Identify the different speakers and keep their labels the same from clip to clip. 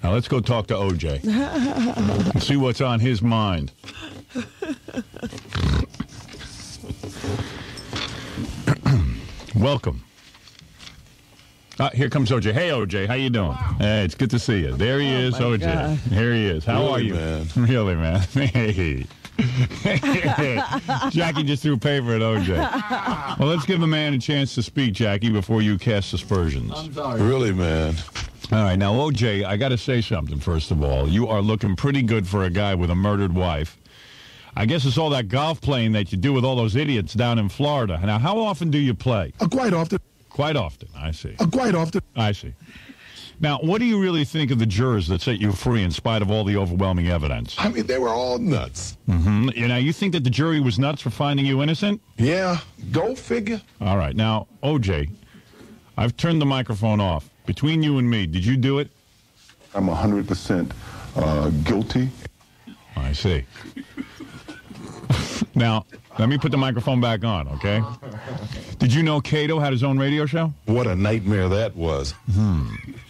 Speaker 1: Now let's go talk to O.J. and see what's on his mind. Welcome. Here comes O.J. Hey, O.J., how you doing? Hey, it's good to see you. There he is, O.J.
Speaker 2: God.
Speaker 1: Here he is. How are you?
Speaker 3: Man.
Speaker 1: Really, man? Hey. Jackie just threw paper at O.J. Well, let's give a man a chance to speak, Jackie, before you cast aspersions.
Speaker 2: I'm sorry.
Speaker 3: Really, man.
Speaker 1: All right, now, O.J., I got to say something, first of all. You are looking pretty good for a guy with a murdered wife. I guess it's all that golf playing that you do with all those idiots down in Florida. Now, how often do you play?
Speaker 4: Quite often.
Speaker 1: Quite often, I see.
Speaker 4: Quite often.
Speaker 1: I see. Now, what do you really think of the jurors that set you free in spite of all the overwhelming evidence?
Speaker 3: I mean, they were all nuts.
Speaker 1: Mm-hmm. You know, you think that the jury was nuts for finding you innocent?
Speaker 3: Yeah, go figure.
Speaker 1: All right. Now, O.J., I've turned the microphone off. Between you and me, did you do it?
Speaker 4: I'm 100% guilty.
Speaker 1: I see. Now, let me put the microphone back on, okay? Did you know Cato had his own radio show?
Speaker 3: What a nightmare that was.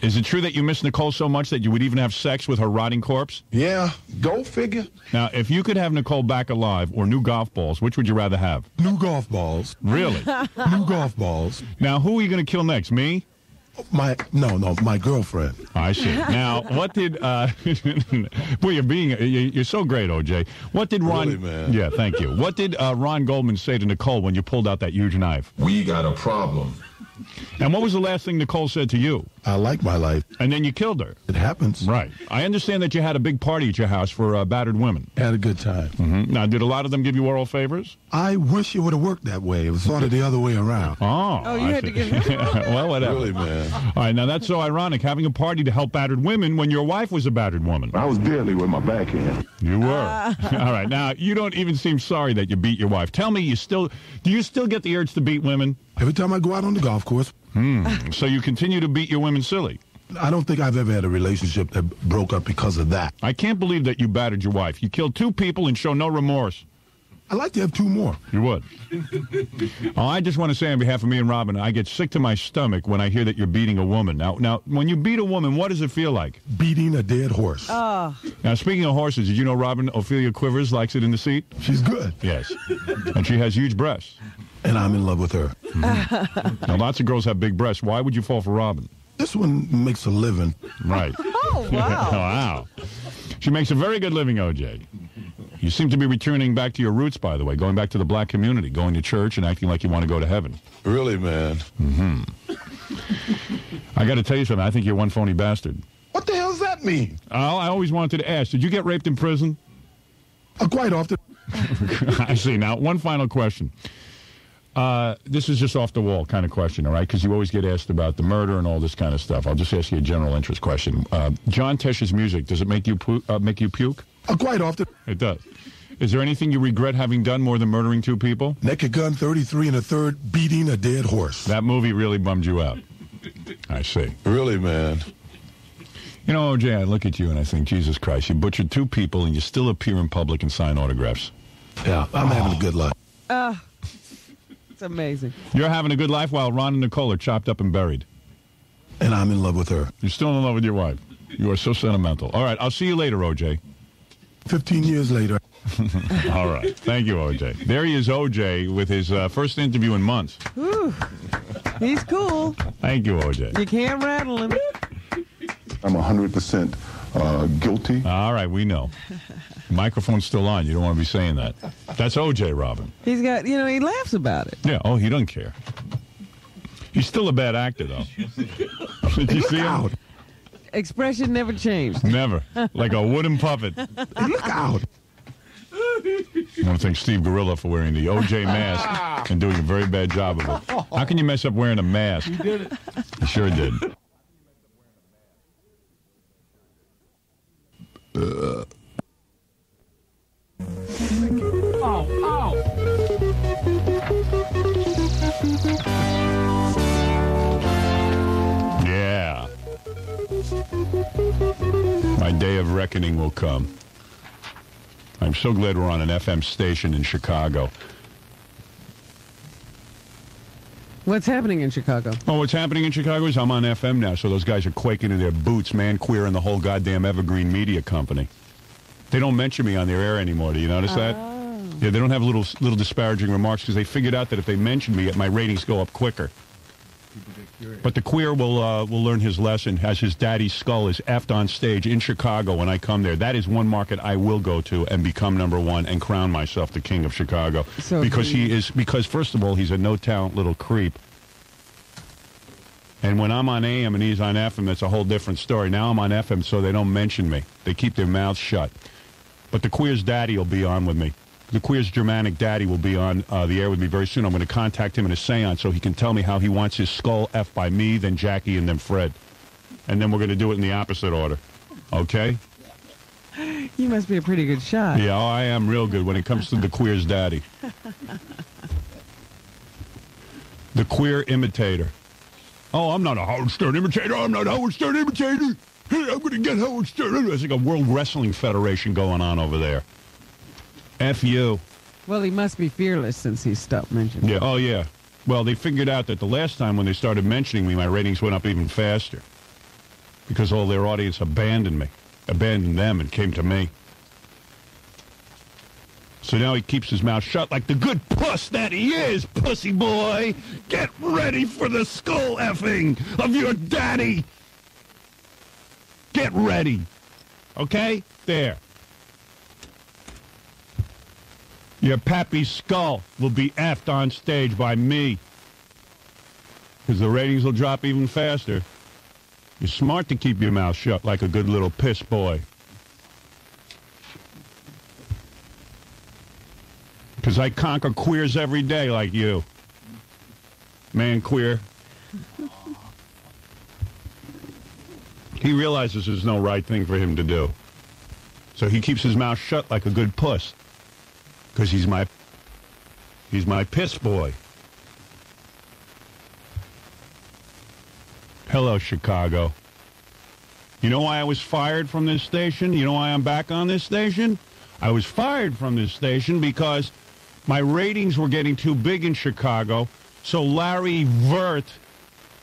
Speaker 1: Is it true that you miss Nicole so much that you would even have sex with her rotting corpse?
Speaker 3: Yeah, go figure.
Speaker 1: Now, if you could have Nicole back alive or new golf balls, which would you rather have?
Speaker 4: New golf balls.
Speaker 1: Really?
Speaker 4: New golf balls.
Speaker 1: Now, who are you going to kill next? Me?
Speaker 4: My girlfriend.
Speaker 1: I see. Now, what did, boy, you're so great, O.J. What did Ron...
Speaker 3: Really, man.
Speaker 1: Yeah, thank you. What did Ron Goldman say to Nicole when you pulled out that huge knife?
Speaker 3: We got a problem.
Speaker 1: And what was the last thing Nicole said to you?
Speaker 4: I like my life.
Speaker 1: And then you killed her.
Speaker 4: It happens.
Speaker 1: Right. I understand that you had a big party at your house for battered women.
Speaker 4: Had a good time.
Speaker 1: Mm-hmm. Now, did a lot of them give you oral favors?
Speaker 4: I wish it would have worked that way. It was sort of the other way around.
Speaker 1: Oh,
Speaker 2: You had to give him
Speaker 1: well, whatever.
Speaker 3: Really, man.
Speaker 1: All right, now that's so ironic, having a party to help battered women when your wife was a battered woman.
Speaker 4: I was deadly with my backhand.
Speaker 1: You were. All right, now, you don't even seem sorry that you beat your wife. Tell me, do you still get the urge to beat women?
Speaker 4: Every time I go out on the golf course.
Speaker 1: So you continue to beat your women silly?
Speaker 4: I don't think I've ever had a relationship that broke up because of that.
Speaker 1: I can't believe that you battered your wife. You killed 2 people and show no remorse.
Speaker 4: I'd like to have 2 more.
Speaker 1: You would. I just want to say on behalf of me and Robin, I get sick to my stomach when I hear that you're beating a woman. Now, when you beat a woman, what does it feel like?
Speaker 4: Beating a dead horse.
Speaker 1: Now, speaking of horses, did you know Robin Ophelia Quivers likes it in the seat?
Speaker 4: She's good.
Speaker 1: Yes. And she has huge breasts.
Speaker 4: And I'm in love with her.
Speaker 1: Now, lots of girls have big breasts. Why would you fall for Robin?
Speaker 4: This one makes a living.
Speaker 1: Right.
Speaker 2: Oh, wow.
Speaker 1: Wow. She makes a very good living, O.J. You seem to be returning back to your roots, by the way, going back to the black community, going to church and acting like you want to go to heaven.
Speaker 3: Really, man.
Speaker 1: I got to tell you something. I think you're one phony bastard.
Speaker 3: What the hell does that mean?
Speaker 1: I always wanted to ask, did you get raped in prison?
Speaker 4: Quite often.
Speaker 1: I see. Now, one final question. This is just off the wall kind of question, all right? Because you always get asked about the murder and all this kind of stuff. I'll just ask you a general interest question. John Tesh's music, does it make you puke?
Speaker 4: Quite often.
Speaker 1: It does. Is there anything you regret having done more than murdering 2 people?
Speaker 4: Naked Gun 33 and a third, beating a dead horse.
Speaker 1: That movie really bummed you out. I see.
Speaker 3: Really, man.
Speaker 1: You know, O.J., I look at you and I think, Jesus Christ, you butchered 2 people and you still appear in public and sign autographs.
Speaker 4: Yeah, I'm having a good life.
Speaker 2: It's amazing.
Speaker 1: You're having a good life while Ron and Nicole are chopped up and buried.
Speaker 4: And I'm in love with her.
Speaker 1: You're still in love with your wife. You are so sentimental. All right, I'll see you later, O.J.
Speaker 4: 15 years later.
Speaker 1: All right. Thank you, O.J. There he is, O.J., with his first interview in months.
Speaker 2: Whew. He's cool.
Speaker 1: Thank you, O.J.
Speaker 2: You can't rattle him.
Speaker 4: I'm 100% guilty.
Speaker 1: All right, we know. The microphone's still on. You don't want to be saying that. That's O.J., Robin.
Speaker 2: He's got, he laughs about it.
Speaker 1: Yeah, he doesn't care. He's still a bad actor, though. Did you see him?
Speaker 2: Expression never changed.
Speaker 1: Never. Like a wooden puppet.
Speaker 4: Look out.
Speaker 1: I want to thank Steve Gorilla for wearing the O.J. mask and doing a very bad job of it. How can you mess up wearing a mask?
Speaker 2: You did it.
Speaker 1: You sure did. Yeah. My day of reckoning will come. I'm so glad we're on an FM station in Chicago.
Speaker 2: What's happening in Chicago?
Speaker 1: Oh, what's happening in Chicago is I'm on FM now, so those guys are quaking in their boots, man, Queer, and the whole goddamn Evergreen Media Company. They don't mention me on their air anymore. Do you notice that? Yeah, they don't have little disparaging remarks because they figured out that if they mention me, my ratings go up quicker. But the Queer will learn his lesson as his daddy's skull is effed on stage in Chicago when I come there. That is one market I will go to and become number one and crown myself the king of Chicago.
Speaker 2: So
Speaker 1: Because first of all, he's a no-talent little creep. And when I'm on AM and he's on FM, that's a whole different story. Now I'm on FM, so they don't mention me. They keep their mouths shut. But the Queer's daddy will be on with me. The Queer's Germanic daddy will be on the air with me very soon. I'm going to contact him in a seance so he can tell me how he wants his skull effed by me, then Jackie, and then Fred. And then we're going to do it in the opposite order. Okay?
Speaker 2: You must be a pretty good shot.
Speaker 1: Yeah, I am real good when it comes to the Queer's daddy. The Queer imitator. Oh, I'm not a Howard Stern imitator. I'm not a Howard Stern imitator. Hey, I'm going to get Howard Stern. There's like a World Wrestling Federation going on over there. F you.
Speaker 2: Well, he must be fearless since he stopped mentioning.
Speaker 1: Yeah. Oh, yeah. Well, they figured out that the last time when they started mentioning me, my ratings went up even faster because all their audience abandoned them, and came to me. So now he keeps his mouth shut like the good puss that he is, pussy boy. Get ready for the skull effing of your daddy. Get ready. Okay? There. Your pappy's skull will be effed on stage by me. Because the ratings will drop even faster. You're smart to keep your mouth shut like a good little piss boy. Because I conquer queers every day like you. Man Queer. He realizes there's no right thing for him to do. So he keeps his mouth shut like a good puss. Because he's my piss boy. Hello, Chicago. You know why I was fired from this station? You know why I'm back on this station? I was fired from this station because my ratings were getting too big in Chicago. So Larry Vert,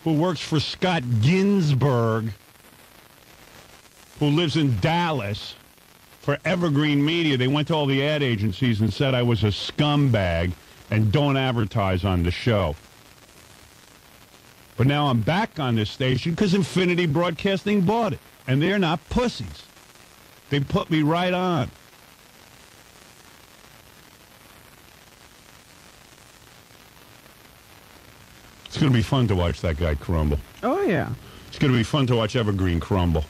Speaker 1: who works for Scott Ginsburg, who lives in Dallas, for Evergreen Media, they went to all the ad agencies and said I was a scumbag and don't advertise on the show. But now I'm back on this station because Infinity Broadcasting bought it. And they're not pussies. They put me right on. It's going to be fun to watch that guy crumble.
Speaker 2: Oh, yeah.
Speaker 1: It's going to be fun to watch Evergreen crumble.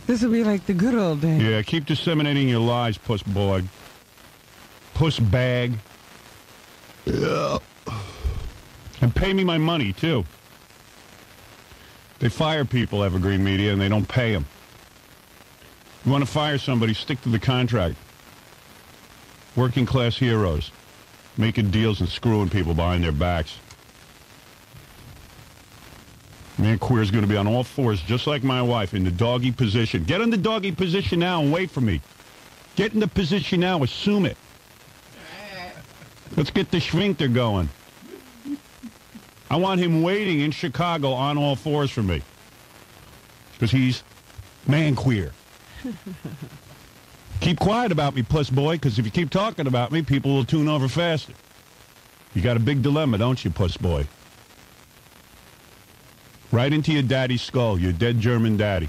Speaker 2: This will be like the good old days.
Speaker 1: Yeah, keep disseminating your lies, puss boy. Puss bag. Yeah. And pay me my money, too. They fire people, Evergreen Media, and they don't pay them. You want to fire somebody, stick to the contract. Working class heroes. Making deals and screwing people behind their backs. Man Queer's going to be on all fours, just like my wife, in the doggy position. Get in the doggy position now and wait for me. Get in the position now, assume it. Let's get the sphincter going. I want him waiting in Chicago on all fours for me. Because he's man queer. Keep quiet about me, puss boy, because if you keep talking about me, people will tune over faster. You got a big dilemma, don't you, puss boy? Right into your daddy's skull, your dead German daddy.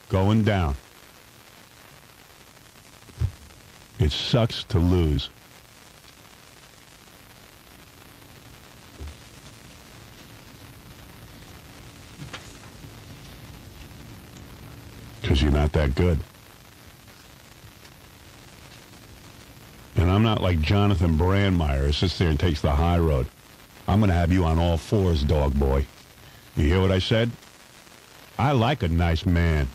Speaker 1: Going down. It sucks to lose. Because you're not that good. And I'm not like Jonathan Brandmeier who sits there and takes the high road. I'm going to have you on all fours, dog boy. You hear what I said? I like a nice man.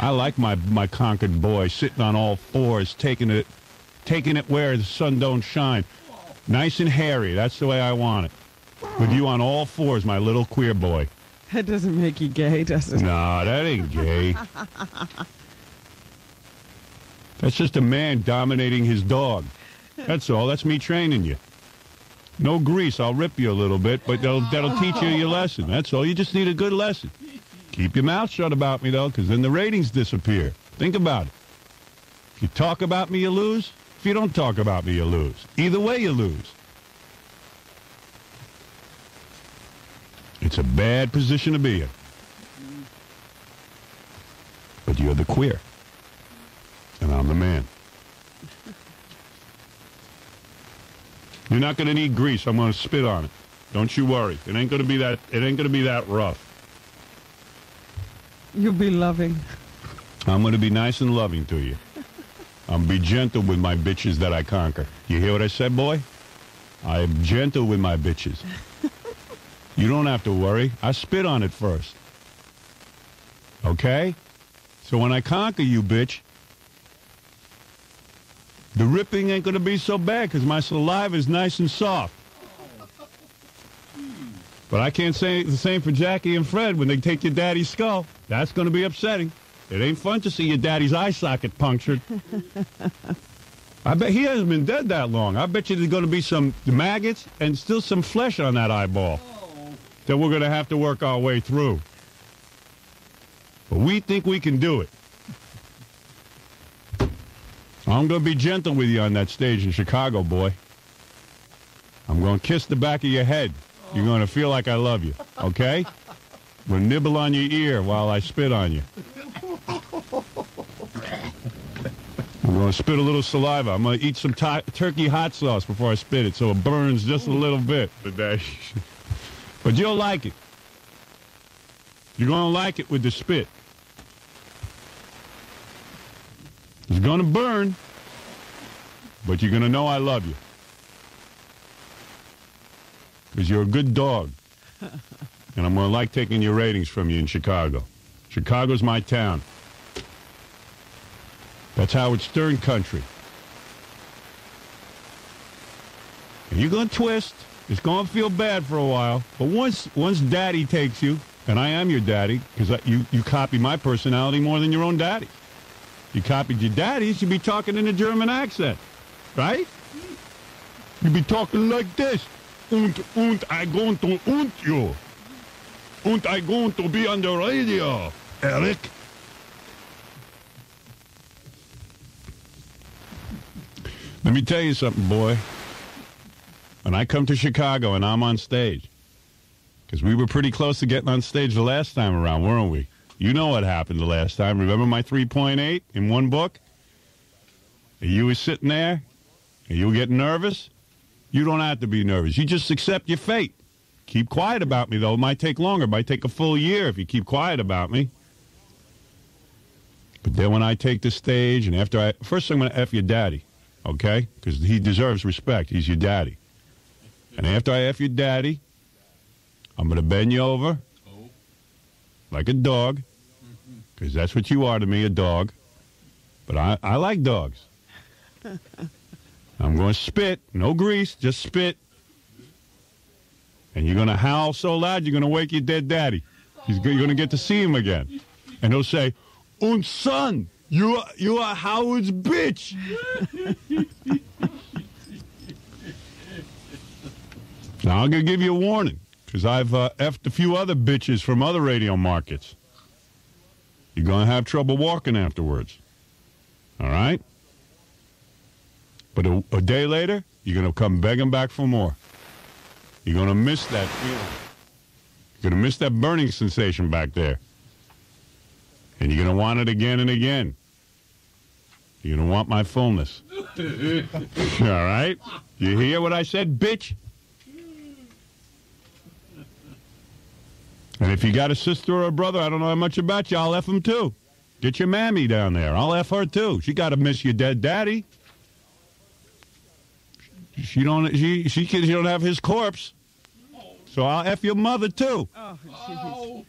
Speaker 1: I like my conquered boy sitting on all fours, taking it where the sun don't shine. Nice and hairy. That's the way I want it. With you on all fours, my little queer boy.
Speaker 2: That doesn't make you gay, does it?
Speaker 1: No, that ain't gay. That's just a man dominating his dog. That's all. That's me training you. No grease. I'll rip you a little bit, but that'll teach you your lesson. That's all. You just need a good lesson. Keep your mouth shut about me, though, because then the ratings disappear. Think about it. If you talk about me, you lose. If you don't talk about me, you lose. Either way, you lose. It's a bad position to be in. But you're the queer. And I'm the man. You're not going to need grease. I'm going to spit on it. Don't you worry. It ain't going to be that rough.
Speaker 2: You'll be loving.
Speaker 1: I'm going to be nice and loving to you. I'm be gentle with my bitches that I conquer. You hear what I said, boy? I am gentle with my bitches. You don't have to worry. I spit on it first. Okay? So when I conquer you, bitch, the ripping ain't going to be so bad because my saliva is nice and soft. But I can't say the same for Jackie and Fred when they take your daddy's skull. That's going to be upsetting. It ain't fun to see your daddy's eye socket punctured. I bet he hasn't been dead that long. I bet you there's going to be some maggots and still some flesh on that eyeball that we're going to have to work our way through. But we think we can do it. I'm going to be gentle with you on that stage in Chicago, boy. I'm going to kiss the back of your head. You're going to feel like I love you, okay? We'll nibble on your ear while I spit on you. I'm going to spit a little saliva. I'm going to eat some turkey hot sauce before I spit it so it burns just a little bit. But you'll like it. You're going to like it with the spit. It's going to burn, but you're going to know I love you. Because you're a good dog. And I'm going to like taking your ratings from you in Chicago. Chicago's my town. That's Howard Stern country. And you're going to twist. It's going to feel bad for a while. But once daddy takes you, and I am your daddy, because you copy my personality more than your own daddy. You copied your daddy, you should be talking in a German accent. Right? You'd be talking like this. Und I going to you. Und I going to be on the radio, Eric. Let me tell you something, boy. When I come to Chicago and I'm on stage, because we were pretty close to getting on stage the last time around, weren't we? You know what happened the last time. Remember my 3.8 in one book? And you were sitting there, and you were getting nervous? You don't have to be nervous. You just accept your fate. Keep quiet about me, though. It might take longer. It might take a full year if you keep quiet about me. But then when I take the stage, and after first I'm going to F your daddy, okay? Because he deserves respect. He's your daddy. And after I F your daddy, I'm going to bend you over like a dog, because that's what you are to me, a dog. But I like dogs. I'm going to spit. No grease, just spit. And you're going to howl so loud, you're going to wake your dead daddy. You're going to get to see him again. And he'll say, "Und son, you are Howard's bitch." Now, I'm going to give you a warning, because I've effed a few other bitches from other radio markets. You're going to have trouble walking afterwards. All right? But a day later, you're going to come begging back for more. You're going to miss that feeling. You're going to miss that burning sensation back there. And you're going to want it again and again. You're going to want my fullness. All right? You hear what I said, bitch? And if you got a sister or a brother, I don't know how much about you, I'll F them too. Get your mammy down there. I'll F her too. She got to miss your dead daddy. She don't have his corpse. So I'll F your mother too.
Speaker 2: Oh, jeez.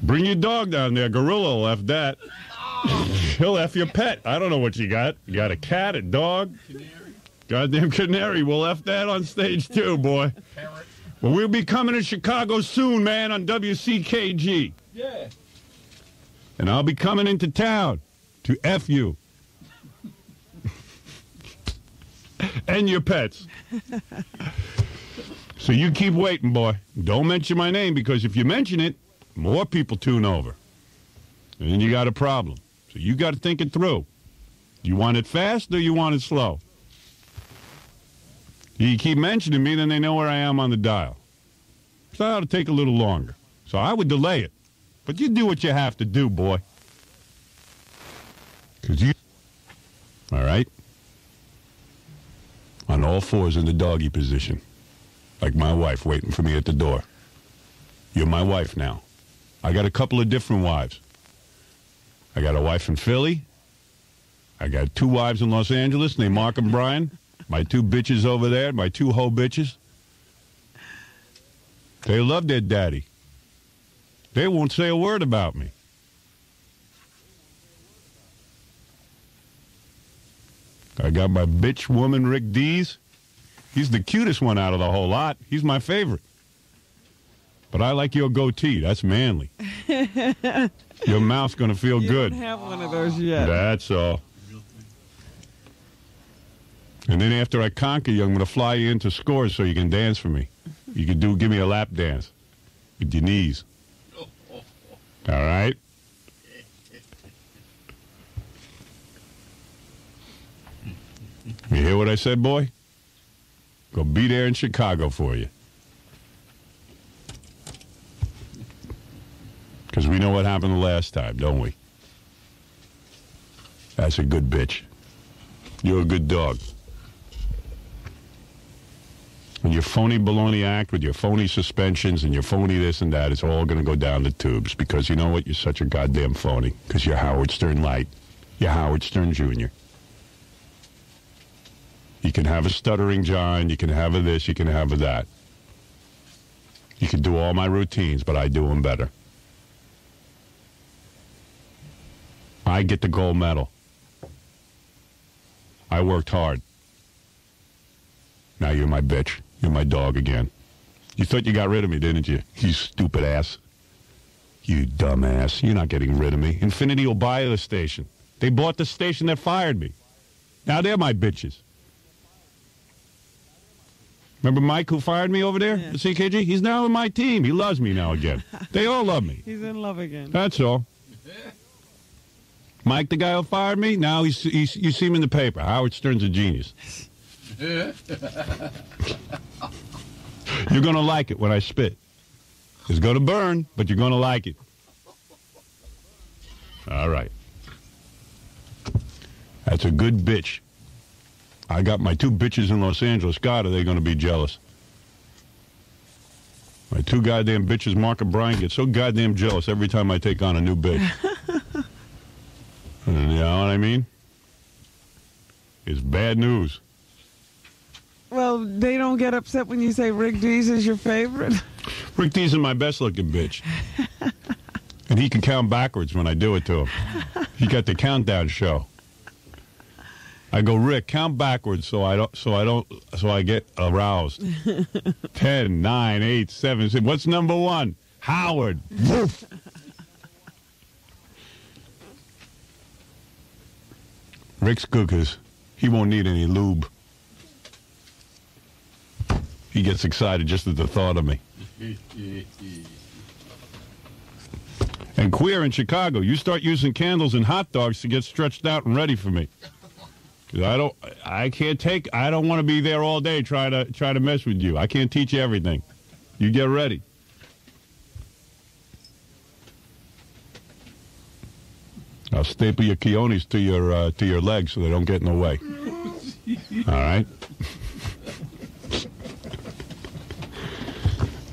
Speaker 1: Bring your dog down there. Gorilla will F that. He'll F your pet. I don't know what you got. You got a cat, a dog? Canary. Goddamn canary. We'll F that on stage too, boy. Parrot. Well, we'll be coming to Chicago soon, man, on WCKG. Yeah. And I'll be coming into town to F you. And your pets. So you keep waiting, boy. Don't mention my name, because if you mention it, more people tune over. And then you got a problem. So you got to think it through. You want it fast or you want it slow? You keep mentioning me, then they know where I am on the dial. So that'll take a little longer. So I would delay it. But you do what you have to do, boy. All right? On all fours in the doggy position. Like my wife waiting for me at the door. You're my wife now. I got a couple of different wives. I got a wife in Philly. I got 2 wives in Los Angeles named Mark and Brian. My 2 bitches over there, my 2 hoe bitches. They love their daddy. They won't say a word about me. I got my bitch woman, Rick Dees. He's the cutest one out of the whole lot. He's my favorite. But I like your goatee. That's manly. Your mouth's going to feel good.
Speaker 2: You don't have one of those yet.
Speaker 1: That's all. And then after I conquer you, I'm going to fly you into Scores so you can dance for me. You can give me a lap dance with your knees. All right? You hear what I said, boy? Go be there in Chicago for you. Because we know what happened the last time, don't we? That's a good bitch. You're a good dog. And your phony baloney act with your phony suspensions and your phony this and that, it's all going to go down the tubes. Because you know what? You're such a goddamn phony. Because you're Howard Stern Light. You're Howard Stern Jr. You can have a stuttering John. You can have a this. You can have a that. You can do all my routines, but I do them better. I get the gold medal. I worked hard. Now you're my bitch. You're my dog again. You thought you got rid of me, didn't you? You stupid ass. You dumb ass. You're not getting rid of me. Infinity will buy the station. They bought the station that fired me. Now they're my bitches. Remember Mike who fired me over there at CKG? He's now in my team. He loves me now again. They all love me.
Speaker 2: He's in love again.
Speaker 1: That's all. Mike, the guy who fired me, now you see him in the paper. Howard Stern's a genius. You're going to like it when I spit. It's going to burn, but you're going to like it. All right. That's a good bitch. I got my 2 bitches in Los Angeles. God, are they going to be jealous? My 2 goddamn bitches, Mark and Brian, get so goddamn jealous every time I take on a new bitch. You know what I mean? It's bad news.
Speaker 2: Well, they don't get upset when you say Rick Dees is your favorite?
Speaker 1: Rick Dees is my best-looking bitch. And he can count backwards when I do it to him. He got the countdown show. I go, Rick, count backwards so I get aroused. 10, 9, 8, 7, 6. What's number 1? Howard. Woof. Rick's good 'cause he won't need any lube. He gets excited just at the thought of me. And queer in Chicago, you start using candles and hot dogs to get stretched out and ready for me. 'Cause I don't want to be there all day trying to mess with you. I can't teach you everything. You get ready. I'll staple your Keonis to your legs so they don't get in the way. All right?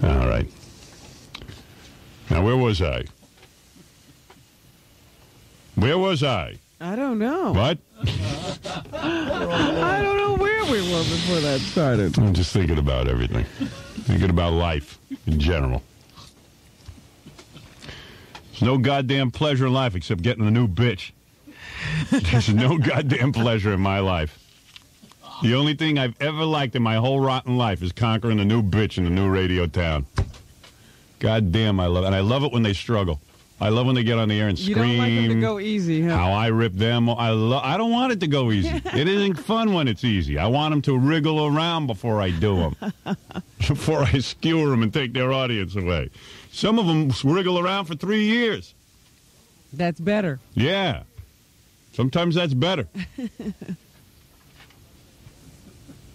Speaker 1: All right. Now, where was I? Where was I?
Speaker 2: I don't know.
Speaker 1: What?
Speaker 2: I don't know where we were before that started.
Speaker 1: I'm just thinking about everything. Thinking about life in general. There's no goddamn pleasure in life except getting a new bitch. There's no goddamn pleasure in my life. The only thing I've ever liked in my whole rotten life is conquering a new bitch in a new radio town. God damn, I love it. And I love it when they struggle. I love when they get on the air and
Speaker 2: You
Speaker 1: scream.
Speaker 2: don't like him to go easy, huh?
Speaker 1: How I rip them. I don't want it to go easy. It isn't fun when it's easy. I want them to wriggle around before I do them. Before I skewer them and take their audience away. Some of them wriggle around for 3 years.
Speaker 2: That's better.
Speaker 1: Yeah. Sometimes that's better.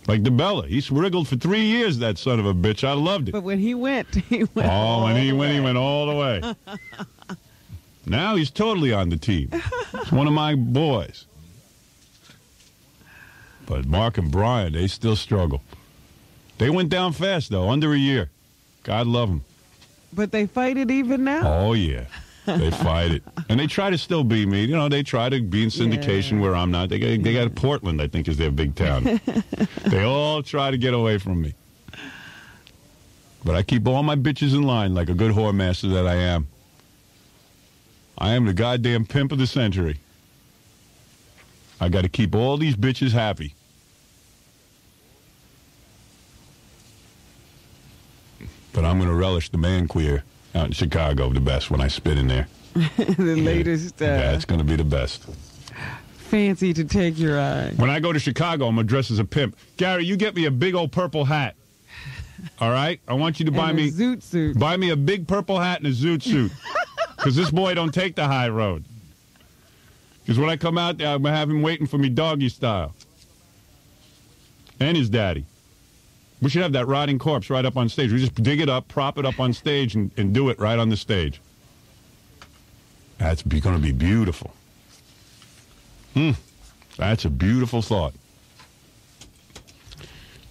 Speaker 1: Like DeBella. He's wriggled for 3 years, that son of a bitch. I loved it.
Speaker 2: But when he went, he went.
Speaker 1: Oh, when he went all the way. Now he's totally on the team. He's one of my boys. But Mark and Brian, they still struggle. They went down fast, though, under a year. God love them.
Speaker 2: But they fight it even now?
Speaker 1: Oh, yeah. They fight it. And they try to still be me. You know, they try to be in syndication where I'm not. They got Portland, I think, is their big town. They all try to get away from me. But I keep all my bitches in line like a good whore master that I am. I am the goddamn pimp of the century. I got to keep all these bitches happy. But I'm going to relish the man queer out in Chicago the best when I spit in there.
Speaker 2: The latest.
Speaker 1: That's going to be the best.
Speaker 2: Fancy to take your eye.
Speaker 1: When I go to Chicago, I'm going to dress as a pimp. Gary, you get me a big old purple hat. All right? I want you to buy
Speaker 2: And a
Speaker 1: me
Speaker 2: zoot suit.
Speaker 1: Buy me a big purple hat and a zoot suit. Because this boy don't take the high road. Because when I come out there, I'm going to have him waiting for me doggy style. And his daddy. We should have that rotting corpse right up on stage. We just dig it up, prop it up on stage, and do it right on the stage. That's going to be beautiful. That's a beautiful thought.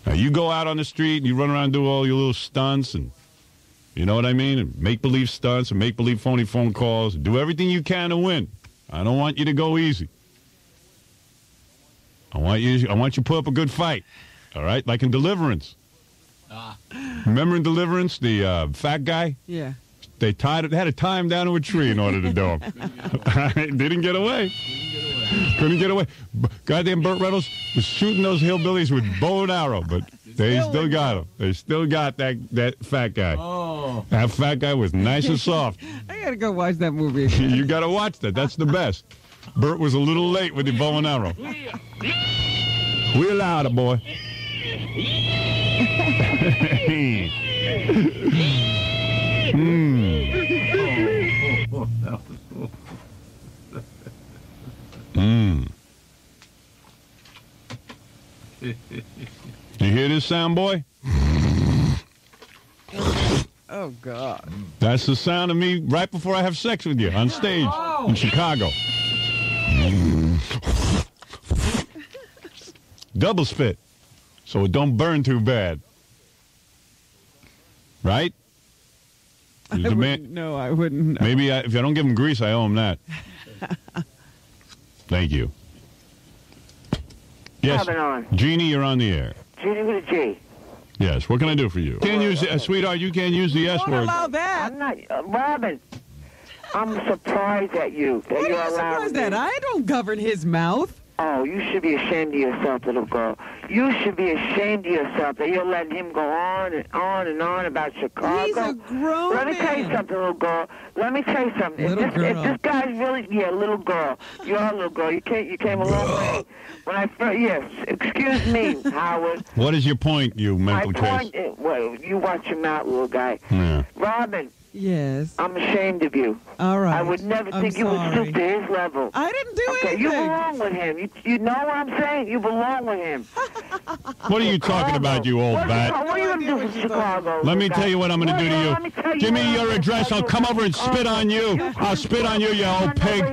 Speaker 1: Now, you go out on the street and you run around and do all your little stunts, and you know what I mean? And make-believe stunts and make-believe phony phone calls. Do everything you can to win. I don't want you to go easy. I want you to put up a good fight. All right? Like in Deliverance. Remember in Deliverance, the fat guy?
Speaker 2: Yeah.
Speaker 1: They had to tie him down to a tree in order to do him. Didn't get away. Couldn't get away. Goddamn Burt Reynolds was shooting those hillbillies with bow and arrow, but they still got him. They still got that fat guy. Oh. That fat guy was nice and soft.
Speaker 2: I got to go watch that movie again.
Speaker 1: You got to watch that. That's the best. Burt was a little late with the bow and arrow. We allowed it, boy. You hear this sound, boy?
Speaker 2: Oh, God.
Speaker 1: That's the sound of me right before I have sex with you on stage in Chicago. Double spit, so it don't burn too bad. Right?
Speaker 2: No, I wouldn't know.
Speaker 1: Maybe if I don't give him grease, I owe him that. Thank you. Yes, Jeannie, you're on the air.
Speaker 5: Jeannie with a G.
Speaker 1: Yes, what can I do for you? Can't use, sweetheart, you can't use the S
Speaker 2: Don't
Speaker 1: word.
Speaker 2: allow that.
Speaker 5: I'm not, Robin. I'm surprised at you that
Speaker 2: What
Speaker 5: you're
Speaker 2: are you
Speaker 5: allowed
Speaker 2: surprised at? I don't govern his mouth.
Speaker 5: Oh, you should be ashamed of yourself, little girl. You should be ashamed of yourself that you're letting him go on and on and on about Chicago.
Speaker 2: He's a grown
Speaker 5: Let me tell you
Speaker 2: man.
Speaker 5: something, little girl. Let me tell you something.
Speaker 2: Little
Speaker 5: If
Speaker 2: girl.
Speaker 5: this guy's really, little girl. You're a little girl. You came a long way. When I first, yes, excuse me, Howard.
Speaker 1: What is your point, you mental case?
Speaker 5: Well, you watch your mouth, little guy.
Speaker 1: Yeah.
Speaker 5: Robin,
Speaker 2: Yes.
Speaker 5: I'm ashamed of you.
Speaker 2: All right.
Speaker 5: I would never
Speaker 2: I'm
Speaker 5: think you would
Speaker 2: sorry.
Speaker 5: stoop to his level.
Speaker 2: I didn't do
Speaker 5: Okay,
Speaker 2: anything.
Speaker 5: you belong with him. You know what I'm saying? You belong with him.
Speaker 1: What are you talking about, you old bat?
Speaker 5: What are you going to do for Chicago?
Speaker 1: Let me tell you what I'm going to do to
Speaker 5: Let me tell
Speaker 1: you. Give me your address. I'll come over and spit on you. I'll spit on you, you old pig.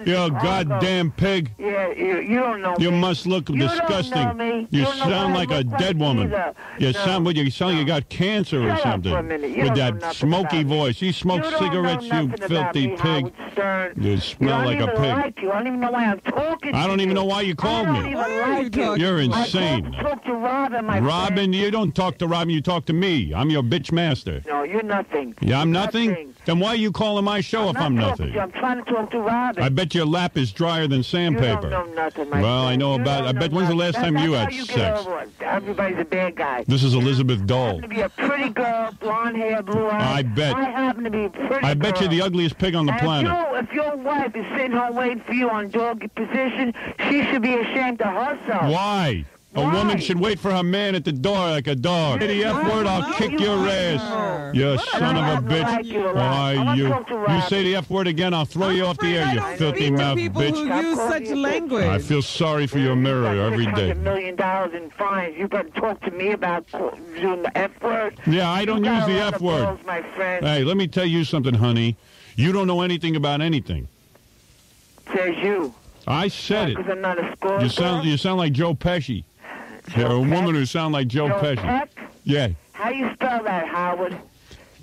Speaker 1: You goddamn pig.
Speaker 5: Yeah, you don't know
Speaker 1: You
Speaker 5: me.
Speaker 1: must look
Speaker 5: You don't know
Speaker 1: disgusting.
Speaker 5: me.
Speaker 1: You
Speaker 5: don't know
Speaker 1: sound
Speaker 5: what
Speaker 1: like
Speaker 5: I
Speaker 1: a
Speaker 5: look
Speaker 1: dead
Speaker 5: like
Speaker 1: woman.
Speaker 5: either.
Speaker 1: You
Speaker 5: No.
Speaker 1: sound like you got cancer or
Speaker 5: Shut up
Speaker 1: something.
Speaker 5: for a minute. You
Speaker 1: With
Speaker 5: don't know
Speaker 1: that
Speaker 5: nothing
Speaker 1: smoky
Speaker 5: about me.
Speaker 1: voice. You smoke
Speaker 5: You don't
Speaker 1: cigarettes,
Speaker 5: know
Speaker 1: you
Speaker 5: nothing about
Speaker 1: filthy
Speaker 5: me,
Speaker 1: pig.
Speaker 5: Howard Stern.
Speaker 1: You smell like a
Speaker 5: I don't even
Speaker 1: pig.
Speaker 5: like you. I don't even know why I'm talking
Speaker 1: I don't
Speaker 5: to
Speaker 1: even
Speaker 5: you.
Speaker 1: know why you called
Speaker 5: I
Speaker 1: me.
Speaker 5: don't even
Speaker 2: Why are you
Speaker 5: like you.
Speaker 2: talking?
Speaker 1: You're
Speaker 5: I
Speaker 1: insane.
Speaker 5: talk to Robin, my
Speaker 1: Robin,
Speaker 5: friend.
Speaker 1: you don't talk to Robin, you talk to me. I'm your bitch master.
Speaker 5: No, you're nothing.
Speaker 1: Yeah, I'm nothing? Then why are you calling my show if I'm
Speaker 5: not talking
Speaker 1: nothing?
Speaker 5: to you. I'm trying to talk to Robin.
Speaker 1: I bet your lap is drier than
Speaker 5: You
Speaker 1: sandpaper.
Speaker 5: don't know nothing, my
Speaker 1: Well, I
Speaker 5: friend.
Speaker 1: know
Speaker 5: You
Speaker 1: about.
Speaker 5: don't
Speaker 1: I bet
Speaker 5: know
Speaker 1: when's the last
Speaker 5: nothing.
Speaker 1: time you
Speaker 5: That's
Speaker 1: had
Speaker 5: how you
Speaker 1: sex?
Speaker 5: get over it. Everybody's a bad guy.
Speaker 1: This is Elizabeth
Speaker 5: I
Speaker 1: Dole.
Speaker 5: happen to be a pretty girl, blonde hair, blue eyes.
Speaker 1: I bet.
Speaker 5: I happen to be a pretty
Speaker 1: I bet
Speaker 5: girl.
Speaker 1: you're the ugliest pig on the
Speaker 5: And
Speaker 1: planet.
Speaker 5: If your wife is sitting home waiting for you on doggy position, she should be ashamed of herself.
Speaker 1: Why? A
Speaker 5: Why?
Speaker 1: woman should wait for her man at the door like a dog. Say the F word, I'll kick your ass. You son of a bitch. Why, you say the F word again, I'll throw you off the air, you filthy mouth
Speaker 2: people
Speaker 1: bitch.
Speaker 2: who use such language.
Speaker 1: I feel sorry for your mirror every day.
Speaker 5: $600 million in fines. You got to talk to me about doing the F word.
Speaker 1: Yeah, I don't
Speaker 5: You
Speaker 1: use
Speaker 5: got
Speaker 1: the
Speaker 5: a lot
Speaker 1: F
Speaker 5: of
Speaker 1: word.
Speaker 5: balls, my friend.
Speaker 1: Hey, let me tell you something, honey. You don't know anything about anything.
Speaker 5: Says you.
Speaker 1: I said it.
Speaker 5: Because I'm not a score.
Speaker 1: You sound like Joe Pesci. You're a woman who sound like Joe Pesci.
Speaker 5: Peck?
Speaker 1: Yeah.
Speaker 5: How you spell that, Howard?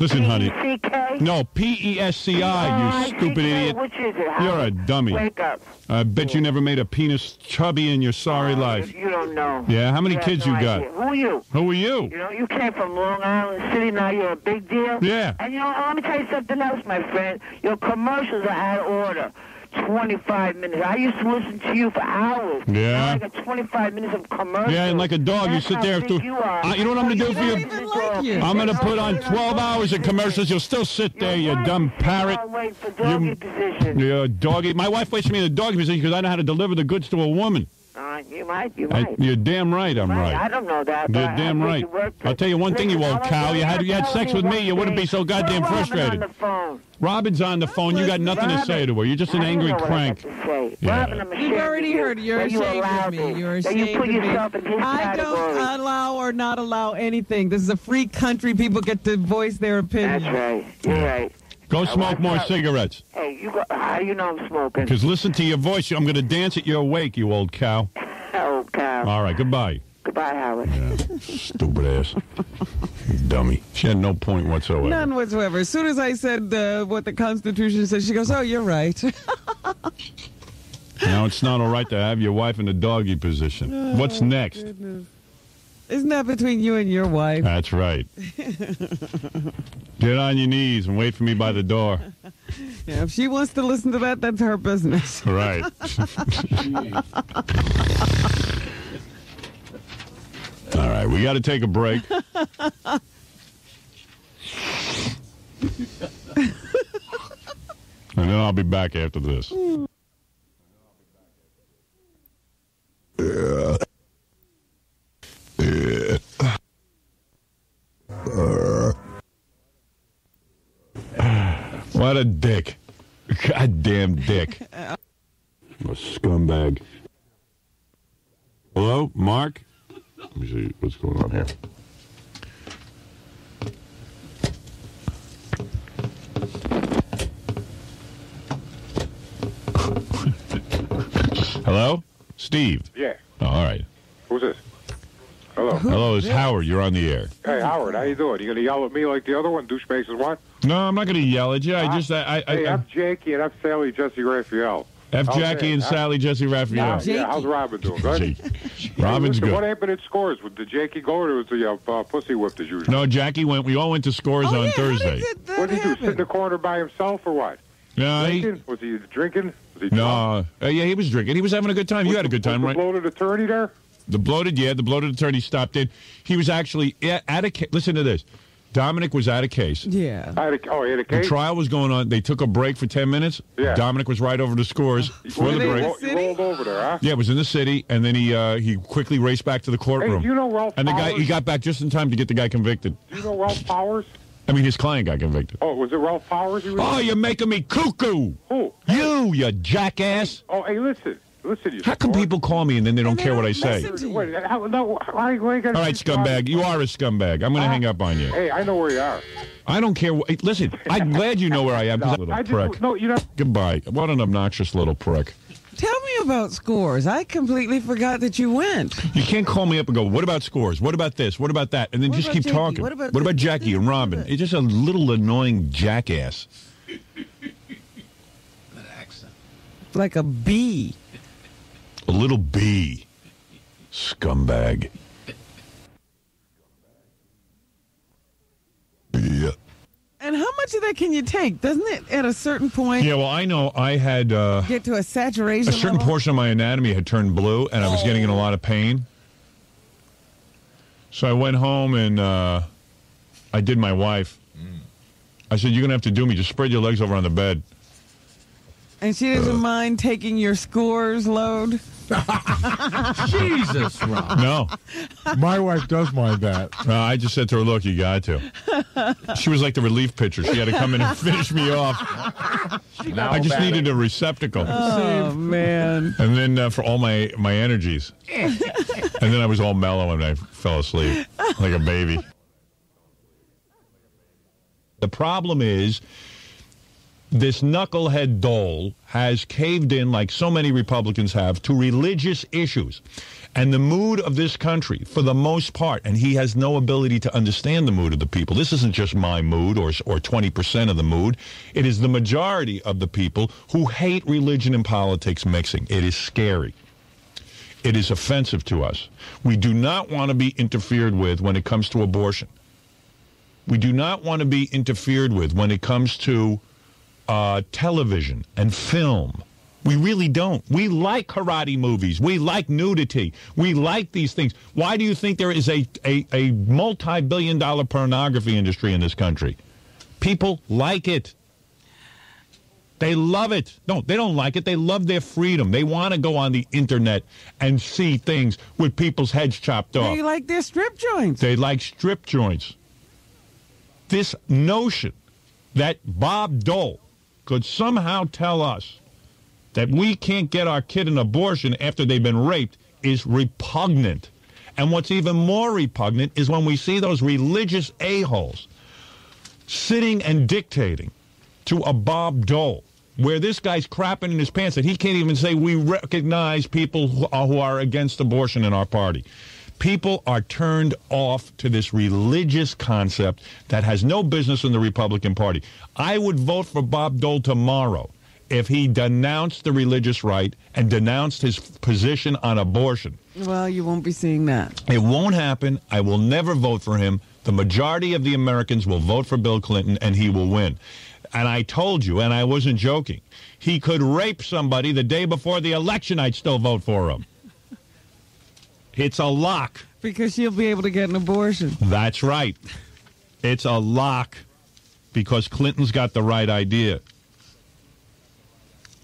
Speaker 1: Listen, honey.
Speaker 5: P-E-C-K?
Speaker 1: No, P-E-S-C-I, you stupid idiot.
Speaker 5: Which is it, Howard?
Speaker 1: You're a dummy.
Speaker 5: Wake up.
Speaker 1: I bet you never made a penis chubby in your sorry life.
Speaker 5: You don't know.
Speaker 1: Yeah, how many
Speaker 5: have
Speaker 1: kids
Speaker 5: no
Speaker 1: you got?
Speaker 5: idea. Who are you?
Speaker 1: Who are you?
Speaker 5: You know, you came from Long Island City. Now you're a big deal.
Speaker 1: Yeah.
Speaker 5: And you know, let me tell you something else, my friend. Your commercials are out of order. 25 minutes. I used to listen to you for hours.
Speaker 1: Yeah.
Speaker 5: Now I got 25 minutes of commercials.
Speaker 1: Yeah, and like a dog, you
Speaker 5: That's
Speaker 1: sit
Speaker 5: how
Speaker 1: there
Speaker 5: big
Speaker 1: through.
Speaker 5: You are.
Speaker 1: You know what I'm going to do for
Speaker 2: don't
Speaker 1: you?
Speaker 2: even like you.
Speaker 1: I'm going to put on 12 hours of commercials. You'll still sit there, you dumb parrot.
Speaker 5: Wait for doggy position.
Speaker 1: You're a doggy. My wife waits for me in the doggy position because I know how to deliver the goods to a woman.
Speaker 5: You might.
Speaker 1: You're damn right I'm
Speaker 5: I
Speaker 1: right.
Speaker 5: don't know that.
Speaker 1: You're
Speaker 5: but I
Speaker 1: damn
Speaker 5: think
Speaker 1: right.
Speaker 5: you worked
Speaker 1: I'll
Speaker 5: it.
Speaker 1: tell you one thing, you
Speaker 5: Listen,
Speaker 1: old
Speaker 5: I
Speaker 1: cow.
Speaker 5: want
Speaker 1: You had
Speaker 5: to
Speaker 1: sex
Speaker 5: tell
Speaker 1: with me, you wouldn't be so goddamn
Speaker 5: Put Robin
Speaker 1: frustrated.
Speaker 5: on the phone.
Speaker 1: Robin's on the phone. You got nothing to say to her. You're just an
Speaker 5: I don't
Speaker 1: angry
Speaker 5: know what I
Speaker 1: crank.
Speaker 5: got to say.
Speaker 1: Yeah.
Speaker 5: Robin, I'm ashamed
Speaker 2: You've already
Speaker 5: of you,
Speaker 2: heard. You're
Speaker 5: that you
Speaker 2: ashamed
Speaker 5: allowed
Speaker 2: of me. You're
Speaker 5: that
Speaker 2: ashamed
Speaker 5: you put
Speaker 2: of me.
Speaker 5: yourself in his
Speaker 2: I
Speaker 5: category.
Speaker 2: don't allow or not allow anything. This is a free country. People get to voice their opinion.
Speaker 5: That's right. You're right.
Speaker 1: Go smoke more cigarettes.
Speaker 5: Hey, how do you know I'm smoking?
Speaker 1: Because listen to your voice. I'm going to dance at your wake, you old cow.
Speaker 5: Oh, cow.
Speaker 1: All right, goodbye.
Speaker 5: Goodbye, Howard.
Speaker 1: Stupid ass. Dummy. She had no point whatsoever.
Speaker 2: None whatsoever. As soon as I said what the Constitution says, she goes, "Oh, you're right."
Speaker 1: Now it's not all right to have your wife in the doggy position. What's next?
Speaker 2: Goodness. Isn't that between you and your wife?
Speaker 1: That's right. Get on your knees and wait for me by the door.
Speaker 2: Yeah, if she wants to listen to that, that's her business.
Speaker 1: Right. All right, we got to take a break. And then I'll be back after this. What a dick. Goddamn dick. A scumbag. Hello, Mark? Let me see what's going on here. Hello? Steve?
Speaker 6: Yeah.
Speaker 1: Oh, all right.
Speaker 6: Who's this? Hello.
Speaker 1: Hello, it's Howard. You're on the air.
Speaker 6: Hey, Howard, how you doing? You gonna yell at me like the other one, douchebags is what?
Speaker 1: No, I'm not going to yell at you.
Speaker 6: Hey, F. Jakey and F. Sally Jesse Raphael.
Speaker 1: F.
Speaker 6: How's
Speaker 1: Jackie
Speaker 6: that?
Speaker 1: and Sally Jesse Raphael.
Speaker 6: Yeah, how's Robin doing? Good?
Speaker 1: Robin's
Speaker 6: Listen, what
Speaker 1: good.
Speaker 6: happened at Scores? Did Jakey go or was the pussy whipped as usual?
Speaker 1: No, Jackie went. We all went to Scores on Thursday.
Speaker 6: What did he do? Sit in the corner by himself or what?
Speaker 1: No,
Speaker 6: Drinking? Was he drinking? Was he drunk?
Speaker 1: no. Yeah, he was drinking. He was having a good time. You had a good time,
Speaker 6: Was
Speaker 1: right?
Speaker 6: the bloated attorney there?
Speaker 1: The bloated attorney stopped in. He was actually at a case. Listen to this. Dominic was at a case.
Speaker 2: Yeah.
Speaker 6: He had a
Speaker 1: The
Speaker 6: case?
Speaker 1: trial was going on. They took a break for 10 minutes.
Speaker 6: Yeah.
Speaker 1: Dominic was right over to Scores for the
Speaker 2: they
Speaker 1: break.
Speaker 2: in the
Speaker 6: He rolled over there, huh?
Speaker 1: Yeah, it was in the city, and then he quickly raced back to the courtroom.
Speaker 6: Hey, do you know Ralph
Speaker 1: and the guy
Speaker 6: Powers?
Speaker 1: he got back just in time to get the guy convicted.
Speaker 6: Do you know Ralph Powers?
Speaker 1: I mean, his client got convicted.
Speaker 6: Oh, was it Ralph Powers? He was
Speaker 1: Oh, you're making me cuckoo!
Speaker 6: Who?
Speaker 1: You jackass!
Speaker 6: Oh, hey, listen, you.
Speaker 1: How come
Speaker 6: sport.
Speaker 1: people call me and then they don't care what I say?
Speaker 2: listen to
Speaker 6: Wait, no, why you gotta
Speaker 1: All right, scumbag. You are a scumbag. I'm going to hang up on you.
Speaker 6: Hey, I know where you are.
Speaker 1: I don't care. Hey, listen, I'm glad you know where I am. Little
Speaker 6: I
Speaker 1: prick.
Speaker 6: just, no, you know.
Speaker 1: Goodbye. What an obnoxious little prick.
Speaker 2: Tell me about Scores. I completely forgot that you went.
Speaker 1: You can't call me up and go, what about Scores? What about this? What about that? And then
Speaker 2: What
Speaker 1: just
Speaker 2: about
Speaker 1: keep
Speaker 2: Jackie?
Speaker 1: talking.
Speaker 2: What about
Speaker 1: Jackie and Robin? It's just a little annoying jackass.
Speaker 2: Like a bee.
Speaker 1: A little bee. Scumbag. Yeah.
Speaker 2: And how much of that can you take? Doesn't it at a certain point
Speaker 1: Yeah, well, I know I had
Speaker 2: get to a saturation
Speaker 1: a certain
Speaker 2: level?
Speaker 1: portion of my anatomy had turned blue, and I was getting in a lot of pain. So I went home and I did my wife. I said, "You're gonna have to do me. Just spread your legs over on the bed."
Speaker 2: And she doesn't mind taking your scores load?
Speaker 7: Jesus, Rob.
Speaker 1: No,
Speaker 8: My wife does mind that.
Speaker 1: I just said to her, "Look, you got to." She was like the relief pitcher. She had to come in and finish me off. I just needed a receptacle.
Speaker 2: Oh, man.
Speaker 1: And then for all my energies. And then I was all mellow and I fell asleep like a baby. The problem is this knucklehead Dole has caved in, like so many Republicans have, to religious issues. And the mood of this country, for the most part, and he has no ability to understand the mood of the people. This isn't just my mood or 20% of the mood. It is the majority of the people who hate religion and politics mixing. It is scary. It is offensive to us. We do not want to be interfered with when it comes to abortion. We do not want to be interfered with when it comes to television and film. We really don't. We like karate movies. We like nudity. We like these things. Why do you think there is a multi-billion-dollar pornography industry in this country? People like it. They love it. No, they don't like it. They love their freedom. They want to go on the internet and see things with people's heads chopped off.
Speaker 2: They like their strip joints.
Speaker 1: They like strip joints. This notion that Bob Dole could somehow tell us that we can't get our kid an abortion after they've been raped is repugnant. And what's even more repugnant is when we see those religious a-holes sitting and dictating to a Bob Dole, where this guy's crapping in his pants that he can't even say we recognize people who are against abortion in our party. People are turned off to this religious concept that has no business in the Republican Party. I would vote for Bob Dole tomorrow if he denounced the religious right and denounced his position on abortion.
Speaker 2: Well, you won't be seeing that.
Speaker 1: It won't happen. I will never vote for him. The majority of the Americans will vote for Bill Clinton, and he will win. And I told you, and I wasn't joking, he could rape somebody the day before the election. I'd still vote for him. It's a lock.
Speaker 2: Because she'll be able to get an abortion.
Speaker 1: That's right. It's a lock because Clinton's got the right idea.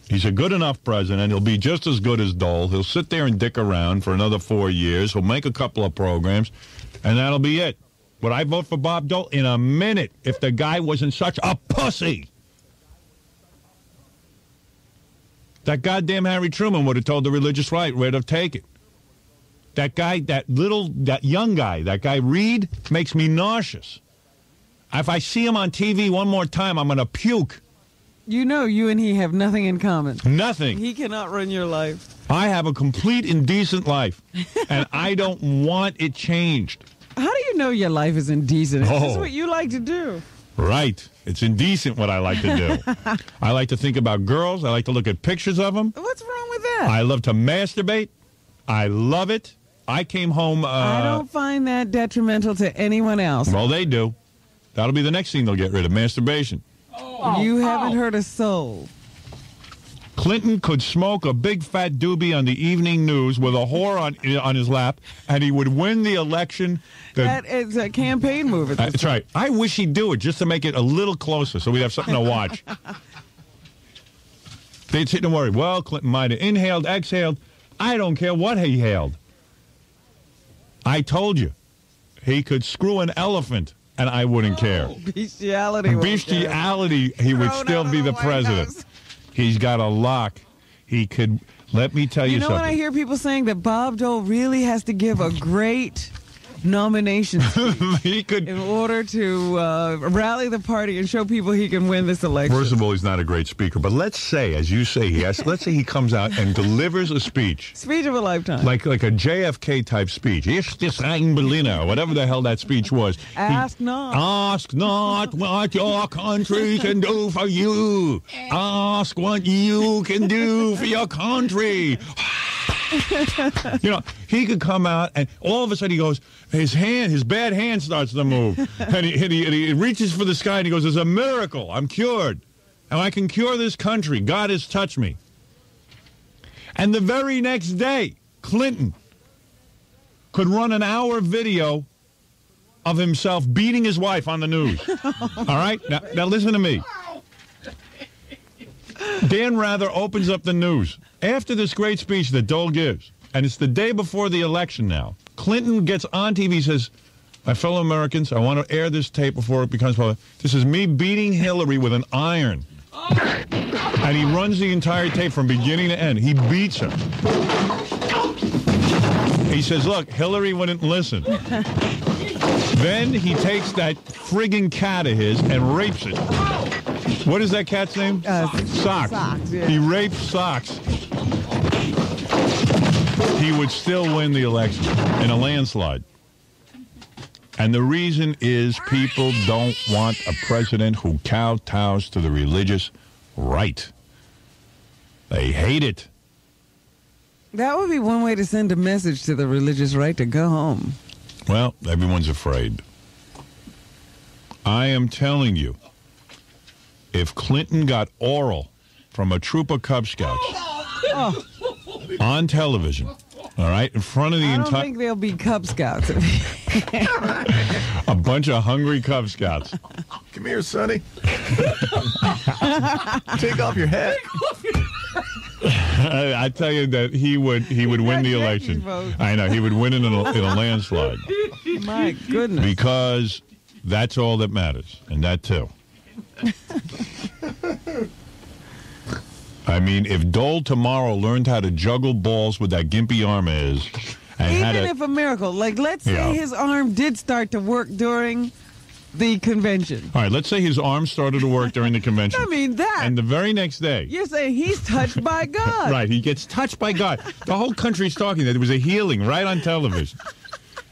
Speaker 1: He's a good enough president. He'll be just as good as Dole. He'll sit there and dick around for another 4 years. He'll make a couple of programs, and that'll be it. Would I vote for Bob Dole? In a minute, if the guy wasn't such a pussy. That goddamn Harry Truman would have told the religious right where to take it. That guy, that young guy, that guy Reed, makes me nauseous. If I see him on TV one more time, I'm going to puke.
Speaker 2: You know you and he have nothing in common.
Speaker 1: Nothing.
Speaker 2: He cannot run your life.
Speaker 1: I have a complete indecent life, and I don't want it changed.
Speaker 2: How do you know your life is indecent? It's just
Speaker 1: Oh.
Speaker 2: what you like to do.
Speaker 1: Right. It's indecent what I like to do. I like to think about girls. I like to look at pictures of them.
Speaker 2: What's wrong with that?
Speaker 1: I love to masturbate. I love it. I came home...
Speaker 2: I don't find that detrimental to anyone else.
Speaker 1: Well, they do. That'll be the next thing they'll get rid of, masturbation.
Speaker 2: You haven't heard a soul.
Speaker 1: Clinton could smoke a big fat doobie on the evening news with a whore on his lap, and he would win the election.
Speaker 2: That is a campaign move at this
Speaker 1: That's right. I wish he'd do it just to make it a little closer so we'd have something to watch. They'd sit and worry, well, Clinton might have inhaled, exhaled. I don't care what he hailed. I told you. He could screw an elephant, and I wouldn't care.
Speaker 2: Bestiality.
Speaker 1: Bestiality, he would
Speaker 2: Thrown
Speaker 1: still
Speaker 2: out of
Speaker 1: be
Speaker 2: the
Speaker 1: the
Speaker 2: White
Speaker 1: president.
Speaker 2: House.
Speaker 1: He's got a lock. He could, let me tell you,
Speaker 2: You know
Speaker 1: something.
Speaker 2: when I hear people saying that Bob Dole really has to give a great nomination speech
Speaker 1: He could.
Speaker 2: in order to rally the party and show people he can win this election.
Speaker 1: First of all, he's not a great speaker, but let's say, as you say, let's say he comes out and delivers a speech.
Speaker 2: Speech of a lifetime.
Speaker 1: Like a JFK type speech. Ist this ein Berliner, whatever the hell that speech was.
Speaker 2: Ask not.
Speaker 1: Ask not what your country can do for you. Ask what you can do for your country. You know, he could come out and all of a sudden he goes, his bad hand starts to move. And he reaches for the sky and he goes, "It's a miracle. I'm cured. And I can cure this country. God has touched me." And the very next day, Clinton could run an hour video of himself beating his wife on the news. All right? Now listen to me. Dan Rather opens up the news after this great speech that Dole gives, and it's the day before the election now. Clinton gets on TV, says, "My fellow Americans, I want to air this tape before it becomes public. This is me beating Hillary with an iron." And he runs the entire tape from beginning to end. He beats her. He says, "Look, Hillary wouldn't listen." Then he takes that friggin' cat of his and rapes it. What is that cat's name? Socks.
Speaker 2: Socks, yeah.
Speaker 1: He raped Socks. He would still win the election in a landslide. And the reason is people don't want a president who kowtows to the religious right. They hate it.
Speaker 2: That would be one way to send a message to the religious right to go home.
Speaker 1: Well, everyone's afraid. I am telling you, if Clinton got oral from a troop of Cub Scouts on television, all right, in front of the
Speaker 2: I don't
Speaker 1: entire...
Speaker 2: think there'll be Cub Scouts.
Speaker 1: A bunch of hungry Cub Scouts.
Speaker 3: Come here, Sonny. Take off your hat.
Speaker 1: I tell you that he would win the election.
Speaker 2: vote.
Speaker 1: I know, he would win in a landslide.
Speaker 2: My goodness.
Speaker 1: Because that's all that matters, and that too. I mean, if Dole tomorrow learned how to juggle balls with that gimpy arm of his, and
Speaker 2: Even
Speaker 1: had
Speaker 2: if a miracle, like let's say
Speaker 1: Yeah.
Speaker 2: his arm did start to work during the convention.
Speaker 1: all right, let's say his arm started to work during the convention.
Speaker 2: I mean that.
Speaker 1: And the very next day,
Speaker 2: You're saying he's touched by God.
Speaker 1: right, he gets touched by God. The whole country's talking that there was a healing right on television.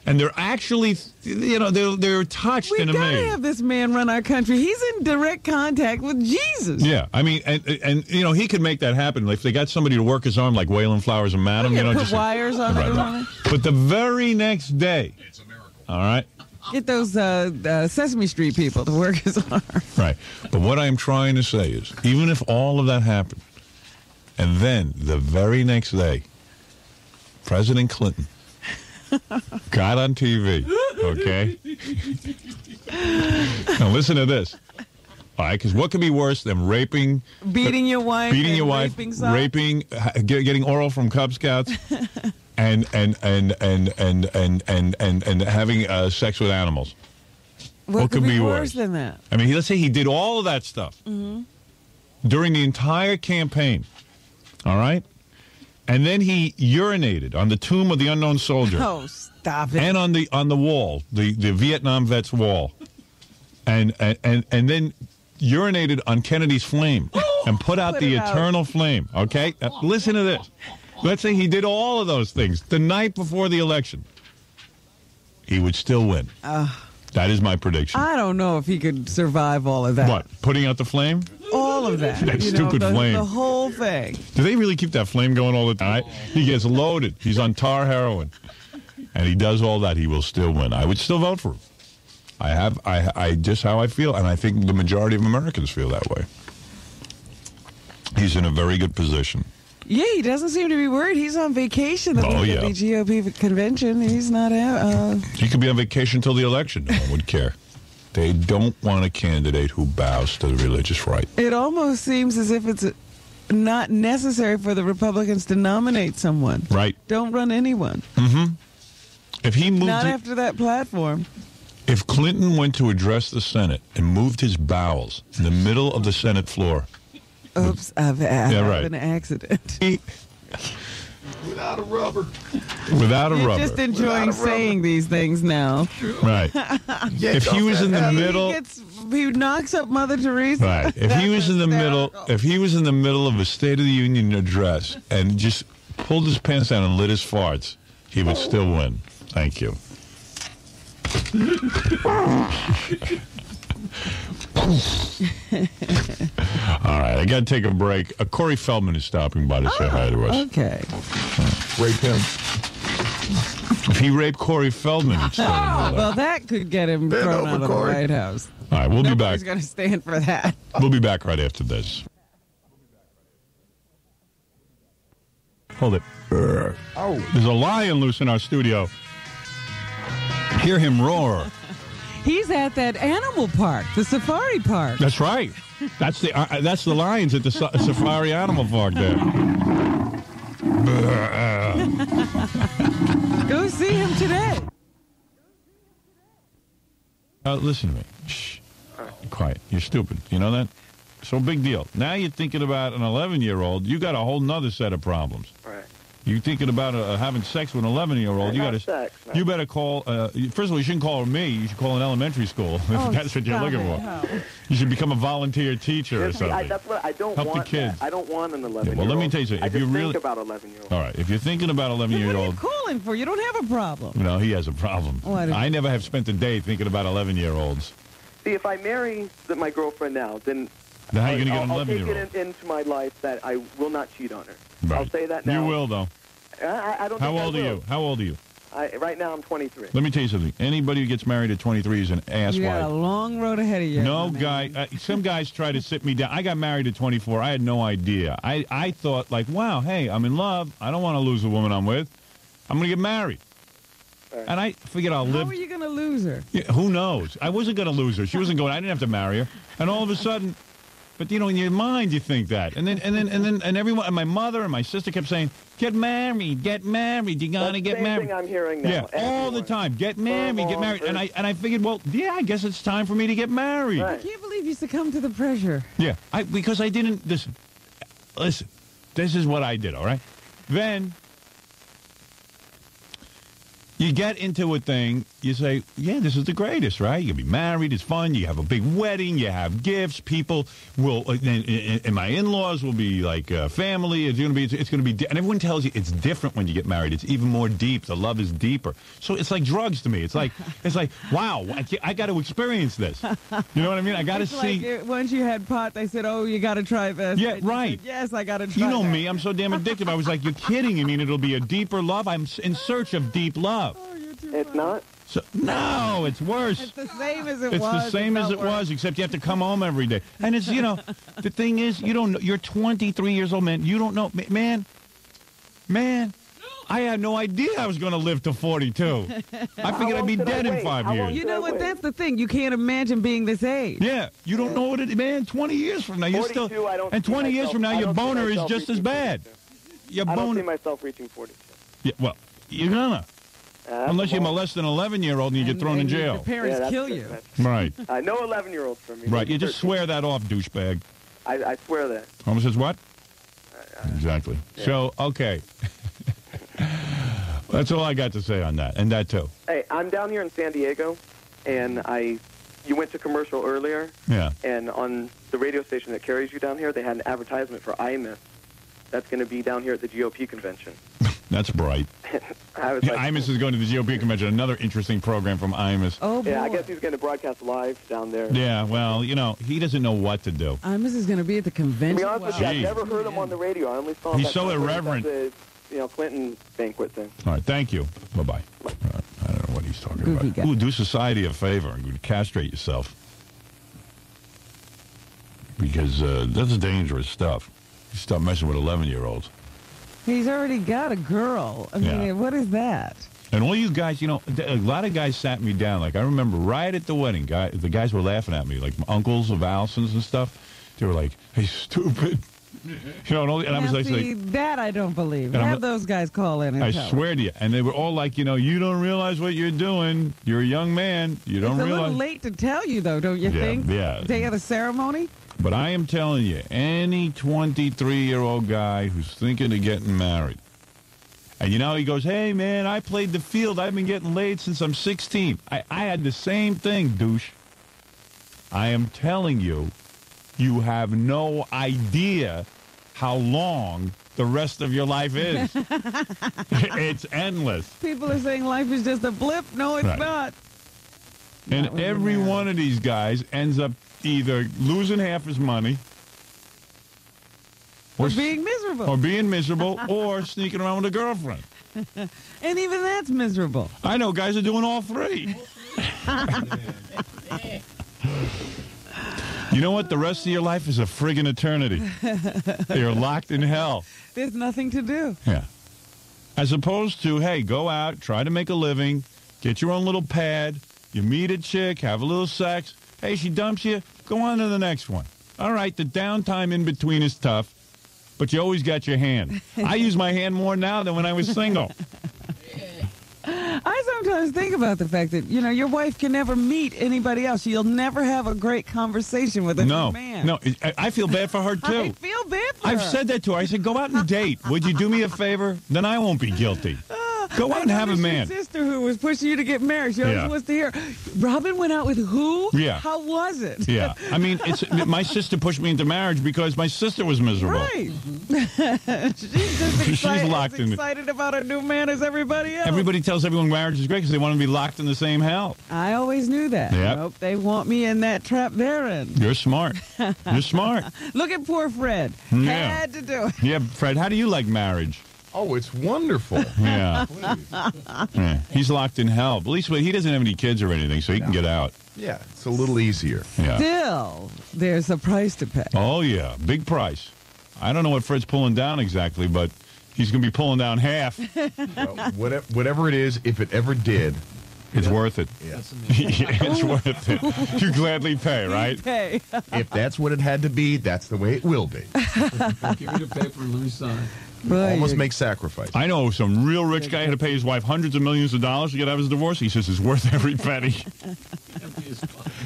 Speaker 1: And they're actually, you know, they're touched
Speaker 2: We
Speaker 1: and
Speaker 2: gotta
Speaker 1: amazed.
Speaker 2: have this man run our country. He's in direct contact with Jesus.
Speaker 1: Yeah, I mean, and you know, he could make that happen. If they got somebody to work his arm like Waylon Flowers and Madam, you know,
Speaker 2: Put
Speaker 1: just
Speaker 2: wires on it.
Speaker 1: Right. But the very next day, it's a miracle. All right,
Speaker 2: Get those Sesame Street people to work his arm.
Speaker 1: right. But what I'm trying to say is, even if all of that happened, and then the very next day, President Clinton got on TV, okay? Now listen to this. All right, because what could be worse than raping,
Speaker 2: Beating your wife.
Speaker 1: beating
Speaker 2: and
Speaker 1: your wife,
Speaker 2: raping Socks?
Speaker 1: raping, getting oral from Cub Scouts, and having sex with animals?
Speaker 2: What could be
Speaker 1: worse?
Speaker 2: worse than that?
Speaker 1: I mean, let's say he did all of that stuff during the entire campaign. All right, and then he urinated on the tomb of the unknown soldier.
Speaker 2: Oh, stop it.
Speaker 1: And on the wall, the Vietnam vets wall, and then urinated on Kennedy's flame and put out
Speaker 2: Put
Speaker 1: the
Speaker 2: it out.
Speaker 1: eternal flame. Okay, now, listen to this. Let's say he did all of those things the night before the election. He would still win. That is my prediction.
Speaker 2: I don't know if he could survive all of that.
Speaker 1: What? Putting out the flame?
Speaker 2: All of that.
Speaker 1: That
Speaker 2: You know,
Speaker 1: stupid flame.
Speaker 2: The whole thing.
Speaker 1: Do they really keep that flame going all the time? He gets loaded. He's on tar heroin. And he does all that. He will still win. I would still vote for him. I just how I feel. And I think the majority of Americans feel that way. He's in a very good position.
Speaker 2: Yeah, he doesn't seem to be worried. He's on vacation at
Speaker 1: Oh,
Speaker 2: the
Speaker 1: yeah.
Speaker 2: GOP convention. He's not
Speaker 1: He could be on vacation until the election. No one would care. They don't want a candidate who bows to the religious right.
Speaker 2: It almost seems as if it's not necessary for the Republicans to nominate someone.
Speaker 1: Right.
Speaker 2: Don't run anyone.
Speaker 1: If he moved,
Speaker 2: Not after that platform.
Speaker 1: if Clinton went to address the Senate and moved his bowels in the middle of the Senate floor,
Speaker 2: Oops, I've had
Speaker 1: right.
Speaker 2: an accident.
Speaker 3: Without a rubber.
Speaker 1: without a
Speaker 2: You're
Speaker 1: rubber,
Speaker 2: just enjoying saying these things now.
Speaker 1: right? If he was in the middle,
Speaker 2: He knocks up Mother Teresa.
Speaker 1: right? If he was in the middle, if he was in the middle of a State of the Union address and just pulled his pants down and lit his farts, he would still win. Thank you. All right, I got to take a break. Corey Feldman is stopping by to say hi to us.
Speaker 2: Okay.
Speaker 3: Rape him.
Speaker 1: If he raped Corey Feldman, he'd still know that.
Speaker 2: Well, that could get him
Speaker 3: Bend
Speaker 2: thrown
Speaker 3: over,
Speaker 2: out of the
Speaker 3: Corey.
Speaker 2: White House.
Speaker 1: All right, we'll be back.
Speaker 2: Nobody's going to stand for that.
Speaker 1: We'll be back right after this. Hold it. Oh, there's a lion loose in our studio. Hear him roar.
Speaker 2: He's at that animal park, the safari park.
Speaker 1: That's right. That's the lions at the Safari Animal Park there.
Speaker 2: Go see him today.
Speaker 1: Listen to me. Shh. Quiet. You're stupid. You know that? So big deal. Now you're thinking about an 11-year-old. You got a whole nother set of problems.
Speaker 7: Right.
Speaker 1: You're thinking about having sex with an 11-year-old. You got to.
Speaker 7: Sex, no.
Speaker 1: You better call. First of all, you shouldn't call me. You should call an elementary school if that's what you're
Speaker 2: stop
Speaker 1: looking
Speaker 2: it.
Speaker 1: for.
Speaker 2: No.
Speaker 1: You should become a volunteer teacher or something.
Speaker 7: That's what I don't
Speaker 1: Help the
Speaker 7: want.
Speaker 1: kids.
Speaker 7: That. I don't want an 11-year-old.
Speaker 1: well, let me tell you something.
Speaker 7: I
Speaker 1: If
Speaker 7: just
Speaker 1: you really
Speaker 7: think about 11-year-old.
Speaker 1: all right, if you're thinking about
Speaker 2: Then what are you
Speaker 1: 11-year-old,
Speaker 2: calling for? You don't have a problem.
Speaker 1: no, he has a problem.
Speaker 2: What is-
Speaker 1: I never have spent a day thinking about 11-year-olds.
Speaker 7: See, if I marry my girlfriend now, then
Speaker 1: Then how are you going to get an
Speaker 7: I'll take
Speaker 1: 11-year-old?
Speaker 7: it into my life that I will not cheat on her.
Speaker 1: Right.
Speaker 7: I'll say that now.
Speaker 1: You will, though.
Speaker 7: I don't.
Speaker 1: How
Speaker 7: think
Speaker 1: old
Speaker 7: I
Speaker 1: are
Speaker 7: will.
Speaker 1: you? How old are you?
Speaker 7: Right now, I'm 23.
Speaker 1: Let me tell you something. Anybody who gets married at 23 is an
Speaker 2: You got a
Speaker 1: asswipe.
Speaker 2: long road ahead of you.
Speaker 1: No
Speaker 2: my
Speaker 1: guy.
Speaker 2: man.
Speaker 1: Some guys try to sit me down. I got married at 24. I had no idea. I thought, like, wow, hey, I'm in love. I don't want to lose the woman I'm with. I'm going to get married. And I figured I'll
Speaker 2: How
Speaker 1: live.
Speaker 2: are you going to lose her?
Speaker 1: Yeah, who knows? I wasn't going to lose her. She wasn't going. I didn't have to marry her. And all of a sudden, but you know, in your mind, you think that. And then everyone, and my mother and my sister kept saying, "Get married, get married. You're gonna get
Speaker 7: Same
Speaker 1: married."
Speaker 7: thing I'm hearing now.
Speaker 1: Yeah, all the
Speaker 7: Everyone.
Speaker 1: time. Get married, get married. And I figured, well, yeah, I guess it's time for me to get married.
Speaker 7: Right.
Speaker 2: I can't believe you succumbed to the pressure.
Speaker 1: Yeah, because I didn't. Listen, this is what I did. All right, then. You get into a thing, you say, yeah, this is the greatest, right? You'll be married, it's fun, you have a big wedding, you have gifts, people will, and my in-laws will be like family, it's going to be, and everyone tells you it's different when you get married, it's even more deep, the love is deeper. So it's like drugs to me, it's like, wow, I got to experience this. You know what I mean? I got to
Speaker 2: It's
Speaker 1: see.
Speaker 2: like once you had pot, they said, oh, you got to try this.
Speaker 1: Yeah,
Speaker 2: And you
Speaker 1: right.
Speaker 2: said, yes, I got to try
Speaker 1: You know
Speaker 2: that.
Speaker 1: me, I'm so damn addictive. I was like, you're kidding. I mean, it'll be a deeper love. I'm in search of deep love.
Speaker 2: Oh, you're too
Speaker 7: It's
Speaker 2: funny.
Speaker 7: not.
Speaker 1: So, no, it's worse.
Speaker 2: It's the same as it
Speaker 1: It's
Speaker 2: was.
Speaker 1: the same as
Speaker 2: not
Speaker 1: it
Speaker 2: worse.
Speaker 1: was, except you have to come home every day. And it's, you know, the thing is, you don't know. You're 23 years old, man. You don't know. Man, I had no idea I was going to live to 42. I figured I'd be
Speaker 7: should I
Speaker 1: dead in
Speaker 7: wait?
Speaker 1: 5
Speaker 7: How long
Speaker 1: years.
Speaker 2: You know what?
Speaker 7: Wait.
Speaker 2: That's the thing. You can't imagine being this age.
Speaker 1: Yeah, you don't know what it, man. 20 years from now, you're
Speaker 7: 42,
Speaker 1: still,
Speaker 7: I don't
Speaker 1: and
Speaker 7: see
Speaker 1: 20 years
Speaker 7: myself-
Speaker 1: from now,
Speaker 7: I
Speaker 1: your
Speaker 7: don't see
Speaker 1: boner is
Speaker 7: myself
Speaker 1: just as
Speaker 7: reaching
Speaker 1: bad.
Speaker 7: 42.
Speaker 1: Your
Speaker 7: I don't see
Speaker 1: boner.
Speaker 7: myself reaching 42.
Speaker 1: Yeah, well, you're gonna. Unless you molest an 11-year-old and you get thrown in
Speaker 2: And
Speaker 1: jail.
Speaker 2: Your parents
Speaker 7: that's
Speaker 2: kill
Speaker 7: good.
Speaker 2: you.
Speaker 1: Right,
Speaker 7: No 11-year-olds for me.
Speaker 1: right. You
Speaker 7: Maybe
Speaker 1: just
Speaker 7: 13.
Speaker 1: swear that off, douchebag.
Speaker 7: I swear that.
Speaker 1: Holmes says what? Exactly.
Speaker 7: Yeah.
Speaker 1: So, okay. That's all I got to say on that, and that too.
Speaker 7: Hey, I'm down here in San Diego, and you went to commercial earlier,
Speaker 1: Yeah.
Speaker 7: and on the radio station that carries you down here, they had an advertisement for IMIS. That's going to be down here at the GOP convention.
Speaker 1: That's bright.
Speaker 7: I was
Speaker 1: Yeah,
Speaker 7: like,
Speaker 1: IMUS is going to the GOP convention. Another interesting program from IMUS.
Speaker 2: Oh, boy.
Speaker 7: yeah, I guess he's going to broadcast live down there.
Speaker 1: Yeah, well, you know, he doesn't know what to do.
Speaker 2: Imus is going to be at the
Speaker 7: To
Speaker 2: convention.
Speaker 7: be honest with you,
Speaker 1: Wow.
Speaker 7: I've never heard him on the radio. I only saw him
Speaker 1: He's
Speaker 7: at
Speaker 1: so
Speaker 7: the-
Speaker 1: irreverent.
Speaker 7: at the Clinton banquet thing.
Speaker 1: All right, thank you. Bye-bye. I don't know what he's talking
Speaker 2: Goofy
Speaker 1: about.
Speaker 2: guy.
Speaker 1: Ooh, do society a favor and castrate yourself. Because that's dangerous stuff. You stop messing with 11-year-olds.
Speaker 2: He's already got a girl. I mean,
Speaker 1: Yeah.
Speaker 2: what is that?
Speaker 1: And all you guys, you know, a lot of guys sat me down. Like, I remember right at the wedding, the guys were laughing at me, like uncles of Allison's and stuff. They were like, hey, stupid. You know, and I was
Speaker 2: Now,
Speaker 1: like,
Speaker 2: see, that I don't believe.
Speaker 1: And I'm-
Speaker 2: Have those guys call in and
Speaker 1: I
Speaker 2: tell us.
Speaker 1: swear to you. And they were all like, you know, you don't realize what you're doing. You're a young man. You don't
Speaker 2: It's a
Speaker 1: realize.
Speaker 2: little late to tell you, though, don't you
Speaker 1: Yeah,
Speaker 2: think?
Speaker 1: yeah.
Speaker 2: Day of the ceremony?
Speaker 1: But I am telling you, any 23-year-old guy who's thinking of getting married, and you know, he goes, hey, man, I played the field. I've been getting laid since I'm 16. I had the same thing, douche. I am telling you, you have no idea how long the rest of your life is. It's endless.
Speaker 2: People are saying life is just a blip. No, it's
Speaker 1: Right.
Speaker 2: not.
Speaker 1: And every one of these guys ends up either losing half his money,
Speaker 2: Or being miserable.
Speaker 1: or being miserable, or sneaking around with a girlfriend.
Speaker 2: And even that's miserable.
Speaker 1: I know guys are doing all three. You know what? The rest of your life is a friggin' eternity. You're locked in hell.
Speaker 2: There's nothing to do.
Speaker 1: Yeah. As opposed to, hey, go out, try to make a living, get your own little pad, you meet a chick, have a little sex. Hey, she dumps you, go on to the next one. All right, the downtime in between is tough, but you always got your hand. I use my hand more now than when I was single.
Speaker 2: I sometimes think about the fact that, your wife can never meet anybody else. You'll never have a great conversation with a new man.
Speaker 1: No, I feel bad for her, too.
Speaker 2: I feel bad for her.
Speaker 1: I've said that to her. I said, go out and date. Would you do me a favor? Then I won't be guilty. Go out and have a man.
Speaker 2: Your sister who was pushing you to get married. She always wants to hear, Robin went out with who?
Speaker 1: Yeah.
Speaker 2: How was it?
Speaker 1: Yeah. I mean, my sister pushed me into marriage because my sister was miserable.
Speaker 2: Right. She's just excited,
Speaker 1: locked in.
Speaker 2: excited about a new man as everybody else.
Speaker 1: Everybody tells everyone marriage is great because they want to be locked in the same hell.
Speaker 2: I always knew that.
Speaker 1: Yep.
Speaker 2: Nope, they want me in that trap they're in.
Speaker 1: You're smart. You're smart.
Speaker 2: Look at poor Fred.
Speaker 1: Yeah.
Speaker 2: Had to do it.
Speaker 1: Yeah, Fred, how do you like marriage?
Speaker 3: Oh, it's wonderful.
Speaker 1: Yeah. Yeah. He's locked in hell. At least he doesn't have any kids or anything, so he can get out.
Speaker 3: Yeah, it's a little easier.
Speaker 1: Yeah.
Speaker 2: Still, there's a price to pay.
Speaker 1: Oh, yeah. Big price. I don't know what Fred's pulling down exactly, but he's going to be pulling down half.
Speaker 3: Well, whatever it is, if it ever did,
Speaker 1: It's worth it.
Speaker 3: yeah.
Speaker 1: It's worth it. You gladly pay, right?
Speaker 2: Pay.
Speaker 3: If that's what it had to be, that's the way it will be.
Speaker 9: Give me the paper and let me sign.
Speaker 3: Almost make sacrifice.
Speaker 1: I know some real rich guy had to pay his wife hundreds of millions of dollars to get out of his divorce. He says it's worth every penny.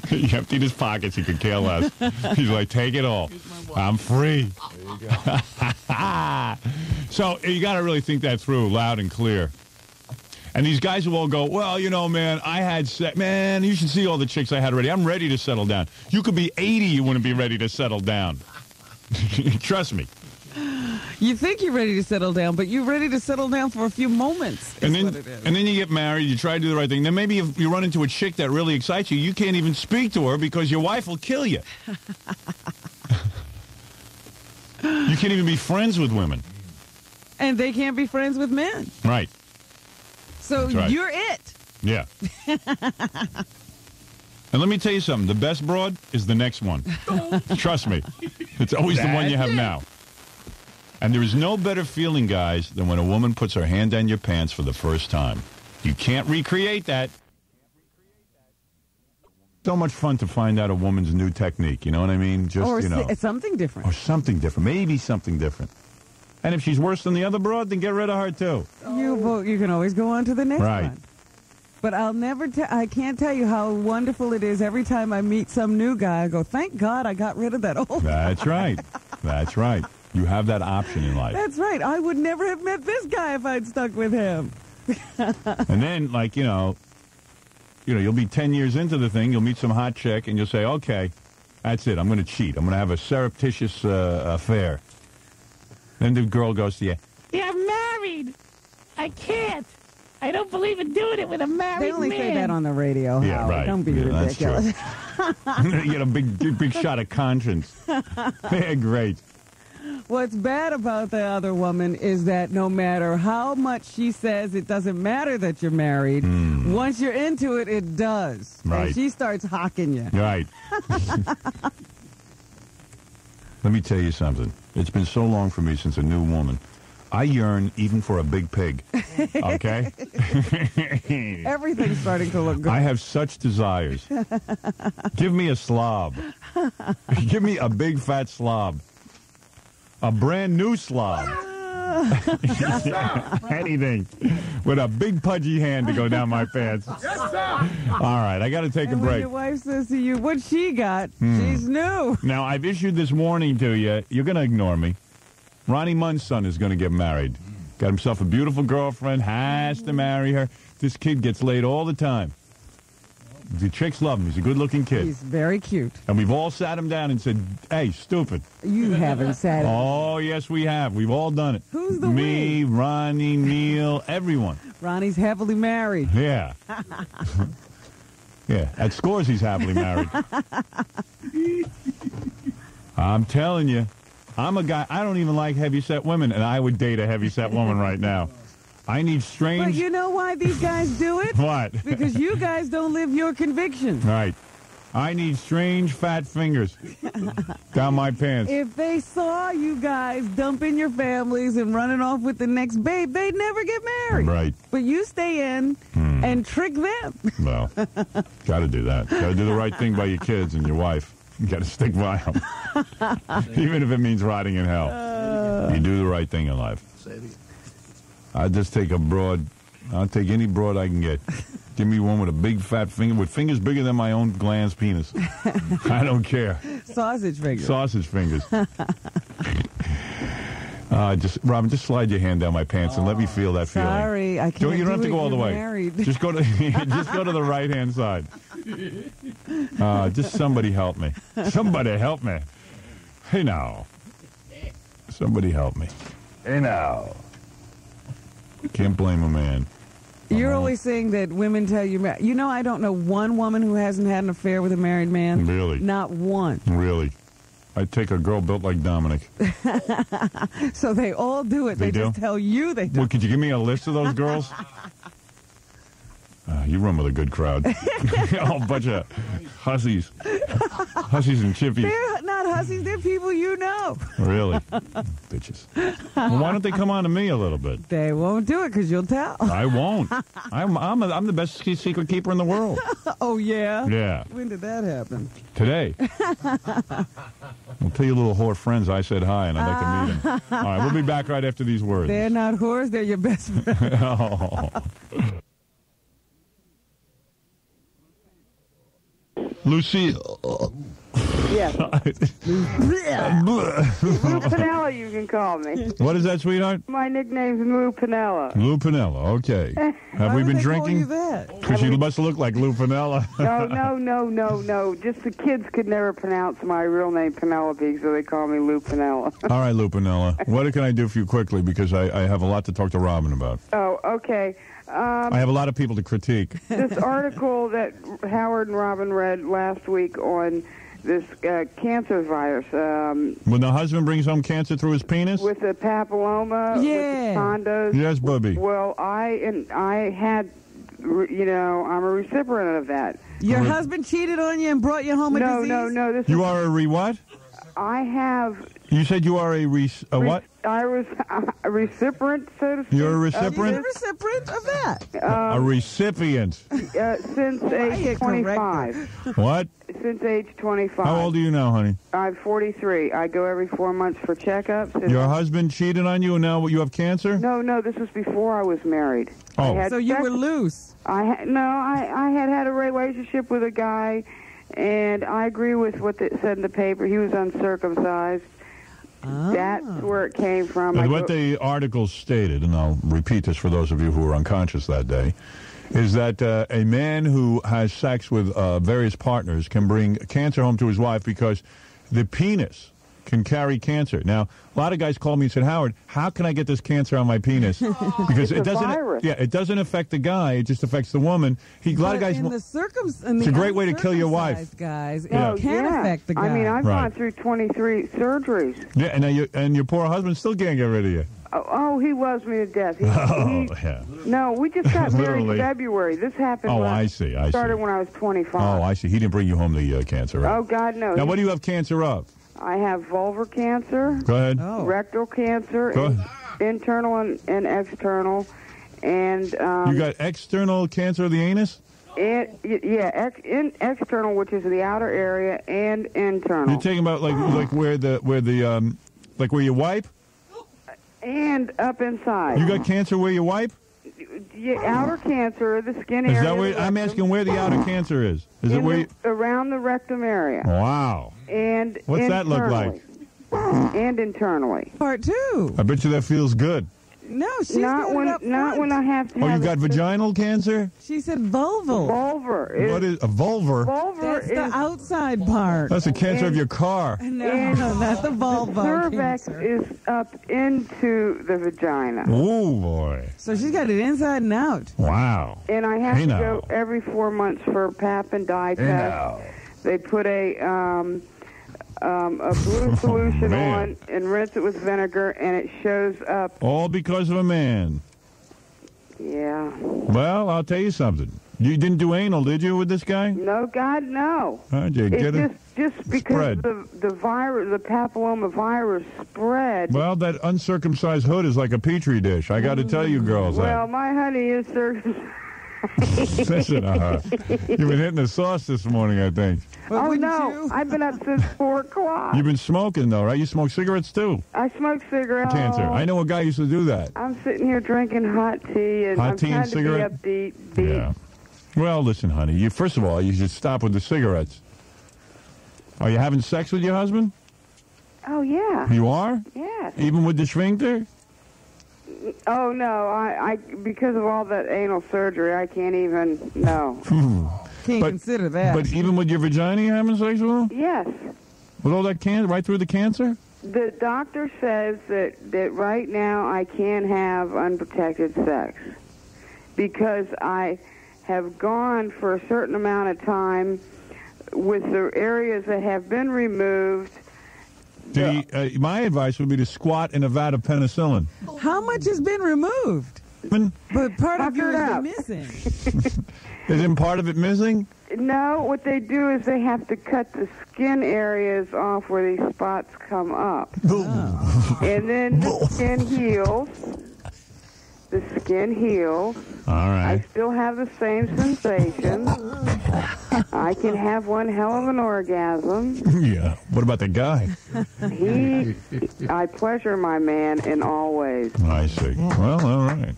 Speaker 1: He emptied his pockets. He could care less. He's like, take it all. I'm free. So you got to really think that through loud and clear. And these guys will all go, well, man, I had sex. Man, you should see all the chicks I had already. I'm ready to settle down. You could be 80, you wouldn't be ready to settle down. Trust me.
Speaker 2: You think you're ready to settle down, but you're ready to settle down for a few moments.
Speaker 1: And then,
Speaker 2: what it is.
Speaker 1: and then you get married, you try to do the right thing. Then maybe if you run into a chick that really excites you, you can't even speak to her because your wife will kill you. You can't even be friends with women.
Speaker 2: And they can't be friends with men.
Speaker 1: Right.
Speaker 2: So
Speaker 1: That's right.
Speaker 2: you're it.
Speaker 1: Yeah. And let me tell you something. The best broad is the next one. Trust me. It's always the one you have now. And there is no better feeling, guys, than when a woman puts her hand down your pants for the first time. You can't recreate that. So much fun to find out a woman's new technique. You know what I mean? Just,
Speaker 2: Or something different.
Speaker 1: Or something different. Maybe something different. And if she's worse than the other broad, then get rid of her, too.
Speaker 2: You can always go on to the next
Speaker 1: Right.
Speaker 2: one. But I can't tell you how wonderful it is every time I meet some new guy. I go, thank God I got rid of that old guy.
Speaker 1: That's right. That's right. You have that option in life.
Speaker 2: That's right. I would never have met this guy if I'd stuck with him.
Speaker 1: And then, you'll be 10 years into the thing, you'll meet some hot chick, and you'll say, okay, that's it. I'm going to cheat. I'm going to have a surreptitious affair. Then the girl goes to you,
Speaker 10: Yeah, I'm married. I can't. I don't believe in doing it with a married man.
Speaker 2: They only say that on the radio.
Speaker 1: Yeah,
Speaker 2: Howard.
Speaker 1: right.
Speaker 2: Don't be
Speaker 1: Yeah, that's
Speaker 2: ridiculous.
Speaker 1: you get a big shot of conscience. Yeah, great.
Speaker 2: What's bad about the other woman is that no matter how much she says it doesn't matter that you're married, once you're into it, it does.
Speaker 1: Right.
Speaker 2: And she starts hocking you.
Speaker 1: Right. Let me tell you something. It's been so long for me since a new woman. I yearn even for a big pig. Okay?
Speaker 2: Everything's starting to look good.
Speaker 1: I have such desires. Give me a slob. Give me a big fat slob. A brand new slob. Anything. With a big pudgy hand to go down my pants. All right, I got to take a
Speaker 2: and when
Speaker 1: break.
Speaker 2: your wife says to you, what she got, she's new.
Speaker 1: Now, I've issued this warning to you. You're going to ignore me. Ronnie Munn's son is going to get married. Got himself a beautiful girlfriend, has to marry her. This kid gets laid all the time. The chicks love him. He's a good-looking kid.
Speaker 2: He's very cute.
Speaker 1: And we've all sat him down and said, hey, stupid.
Speaker 2: You haven't said it.
Speaker 1: Oh, yes, we have. We've all done it.
Speaker 2: Who's the
Speaker 1: Me, Ronnie, Neil, everyone.
Speaker 2: Ronnie's heavily married.
Speaker 1: Yeah. Yeah, at Scores he's happily married. I'm telling you, I'm a guy, I don't even like heavy-set women, and I would date a heavy-set woman right now. I need strange...
Speaker 2: But you know why these guys do it?
Speaker 1: What?
Speaker 2: Because you guys don't live your convictions.
Speaker 1: Right. I need strange fat fingers down my pants.
Speaker 2: If they saw you guys dumping your families and running off with the next babe, they'd never get married.
Speaker 1: Right.
Speaker 2: But you stay in and trick them.
Speaker 1: Well, got to do that. Got to do the right thing by your kids and your wife. You got to stick by them. Even if it means rotting in hell. You do the right thing in life. I'll just take a broad. I'll take any broad I can get. Give me one with a big fat finger, with fingers bigger than my own glans penis. I don't care.
Speaker 2: Sausage fingers.
Speaker 1: Sausage fingers. Robin, just slide your hand down my pants and let me feel that feeling.
Speaker 2: Sorry, I can't.
Speaker 1: You don't have to
Speaker 2: do
Speaker 1: go
Speaker 2: it.
Speaker 1: all the
Speaker 2: You're
Speaker 1: way.
Speaker 2: Married.
Speaker 1: Just go to the right hand side. Just somebody help me. Somebody help me. Hey now. Somebody help me. Hey now. Can't blame a man.
Speaker 2: You're always saying that women tell you... You know, I don't know one woman who hasn't had an affair with a married man.
Speaker 1: Really?
Speaker 2: Not one.
Speaker 1: Really? I'd take a girl built like Dominic.
Speaker 2: So they all do it.
Speaker 1: They do?
Speaker 2: Just tell you they do.
Speaker 1: Well, could you give me a list of those girls? You run with a good crowd. A bunch of hussies. Hussies and chippies.
Speaker 2: They're not hussies. They're people you know.
Speaker 1: Really? Bitches. Well, why don't they come on to me a little bit?
Speaker 2: They won't do it because you'll tell.
Speaker 1: I won't. I'm the best secret keeper in the world.
Speaker 2: Oh, yeah?
Speaker 1: Yeah.
Speaker 2: When did that happen?
Speaker 1: Today. I'll tell you little whore friends I said hi and I'd like to meet them. All right, we'll be back right after these words.
Speaker 2: They're not whores. They're your best friends.
Speaker 1: Oh. Lucille.
Speaker 5: Yes. Lou Pinella, you can call me.
Speaker 1: What is that, sweetheart?
Speaker 5: My nickname's Lou Pinella.
Speaker 1: Lou Pinella, okay. Have we been drinking? Because you must look like Lou Pinella.
Speaker 5: No. Just the kids could never pronounce my real name Penelope, so they call me Lou Pinella.
Speaker 1: All right, Lou Pinella. What can I do for you quickly? Because I have a lot to talk to Robin about.
Speaker 5: Oh, okay.
Speaker 1: I have a lot of people to critique.
Speaker 5: This article that Howard and Robin read last week on this cancer virus.
Speaker 1: When the husband brings home cancer through his penis?
Speaker 5: With the papilloma, with the condos.
Speaker 1: Yes, Bubby.
Speaker 5: Well, I had, I'm a recipient of that.
Speaker 2: Your husband cheated on you and brought you home a disease?
Speaker 5: No.
Speaker 1: You are a what?
Speaker 5: I have...
Speaker 1: You said you are a what?
Speaker 5: I was a recipient, so to speak.
Speaker 1: You're a recipient?
Speaker 2: You're a recipient of that.
Speaker 1: A recipient.
Speaker 5: Since age 25.
Speaker 1: What?
Speaker 5: Since age 25.
Speaker 1: How old are you now, honey?
Speaker 5: I'm 43. I go every 4 months for checkups.
Speaker 1: Your husband cheated on you and now you have cancer?
Speaker 5: No, this was before I was married.
Speaker 1: Oh.
Speaker 2: So you were loose.
Speaker 5: I had a relationship with a guy, and I agree with what it said in the paper. He was uncircumcised. That's where it came from.
Speaker 1: And what the article stated, and I'll repeat this for those of you who were unconscious that day, is that a man who has sex with various partners can bring cancer home to his wife because the penis can carry cancer. Now, a lot of guys called me and said, Howard, how can I get this cancer on my penis? Because it doesn't.
Speaker 5: Virus.
Speaker 1: Yeah, it doesn't affect the guy. It just affects the woman. A lot of guys.
Speaker 2: It's
Speaker 1: a great way to kill your wife.
Speaker 2: Guys, it
Speaker 1: Yeah.
Speaker 2: can affect the guy.
Speaker 5: I mean, I've gone through 23 surgeries.
Speaker 1: Yeah, and your poor husband still can't get rid of you.
Speaker 5: Oh, he loves me to death.
Speaker 1: Yeah.
Speaker 5: No, we just got married in
Speaker 1: Literally.
Speaker 5: February. This happened.
Speaker 1: Oh,
Speaker 5: when
Speaker 1: I see.
Speaker 5: Started when I was 25.
Speaker 1: Oh, I see. He didn't bring you home the cancer, right?
Speaker 5: Oh, God, no.
Speaker 1: Now, what do you have cancer of?
Speaker 5: I have vulvar cancer.
Speaker 1: Go ahead.
Speaker 5: Rectal cancer.
Speaker 1: Go ahead.
Speaker 5: Internal and external. And
Speaker 1: you got external cancer of the anus?
Speaker 5: External, which is the outer area, and internal.
Speaker 1: You're talking about like where you wipe?
Speaker 5: And up inside.
Speaker 1: You got cancer where you wipe?
Speaker 5: Yeah, outer cancer, the skin
Speaker 1: Is
Speaker 5: area.
Speaker 1: that where I'm asking where the outer cancer is? Is it where?
Speaker 5: Around the rectum area.
Speaker 1: Wow.
Speaker 5: And
Speaker 1: what's that look like?
Speaker 5: And internally.
Speaker 2: Part 2.
Speaker 1: I bet you that feels good.
Speaker 2: No, she's
Speaker 5: not
Speaker 2: got
Speaker 5: when
Speaker 2: it up
Speaker 5: not
Speaker 2: front.
Speaker 5: when I have to.
Speaker 1: Oh, you
Speaker 5: have
Speaker 1: got vaginal cancer?
Speaker 2: She said vulval.
Speaker 5: vulvar.
Speaker 1: What is a vulvar?
Speaker 5: Vulvar
Speaker 2: That's the
Speaker 5: is
Speaker 2: outside part.
Speaker 1: That's the cancer of your car.
Speaker 2: No, not the vulva.
Speaker 5: cervix
Speaker 2: cancer.
Speaker 5: is up into the vagina,
Speaker 1: Oh, boy.
Speaker 2: So she's got it inside and out.
Speaker 1: Wow.
Speaker 5: and I have
Speaker 1: Hey,
Speaker 5: to
Speaker 1: now.
Speaker 5: go every 4 months for a pap and dye test. They put a blue solution
Speaker 1: man.
Speaker 5: on and rinse it with vinegar, and it shows up.
Speaker 1: All because of a man.
Speaker 5: Yeah.
Speaker 1: Well, I'll tell you something. You didn't do anal, did you, with this guy?
Speaker 5: No, God, no.
Speaker 1: How'd you get it?
Speaker 5: It's just because
Speaker 1: Spread.
Speaker 5: the virus, the papilloma virus spread.
Speaker 1: Well, that uncircumcised hood is like a petri dish. I got to tell you girls
Speaker 5: Well, my honey is circumcised.
Speaker 1: that. Listen to her. You've been hitting the sauce this morning, I think.
Speaker 2: But
Speaker 5: Oh,
Speaker 2: wouldn't
Speaker 5: no.
Speaker 2: you?
Speaker 5: I've been up since 4 o'clock.
Speaker 1: You've been smoking, though, right? You smoke cigarettes, too.
Speaker 5: I smoke cigarettes.
Speaker 1: Cancer. I know a guy used to do that.
Speaker 5: I'm sitting here drinking hot tea, and
Speaker 1: Hot
Speaker 5: I'm
Speaker 1: tea
Speaker 5: trying
Speaker 1: and
Speaker 5: to
Speaker 1: cigarette?
Speaker 5: be upbeat.
Speaker 1: Yeah. Well, listen, honey. You first of all, you should stop with the cigarettes. Are you having sex with your husband?
Speaker 5: Oh, yeah.
Speaker 1: You are?
Speaker 5: Yes.
Speaker 1: Even with the sphincter?
Speaker 5: Oh, no. I because of all that anal surgery, I can't even, no.
Speaker 2: Can't
Speaker 1: But-
Speaker 2: consider that.
Speaker 1: But even with your vagina, you're having sex with him?
Speaker 5: Yes.
Speaker 1: With all that cancer, right through the cancer?
Speaker 5: The doctor says that right now I can't have unprotected sex because I have gone for a certain amount of time with the areas that have been removed.
Speaker 1: My advice would be to squat in a vat of penicillin.
Speaker 2: How much has been removed? But part of you has been missing.
Speaker 1: Isn't part of it missing?
Speaker 5: No, what they do is they have to cut the skin areas off where these spots come up. And then the skin heals. The skin heals.
Speaker 1: All
Speaker 5: I
Speaker 1: right.
Speaker 5: still have the same sensations. I can have one hell of an orgasm.
Speaker 1: Yeah. What about the guy?
Speaker 5: I pleasure my man in all ways.
Speaker 1: I see. Well, all right.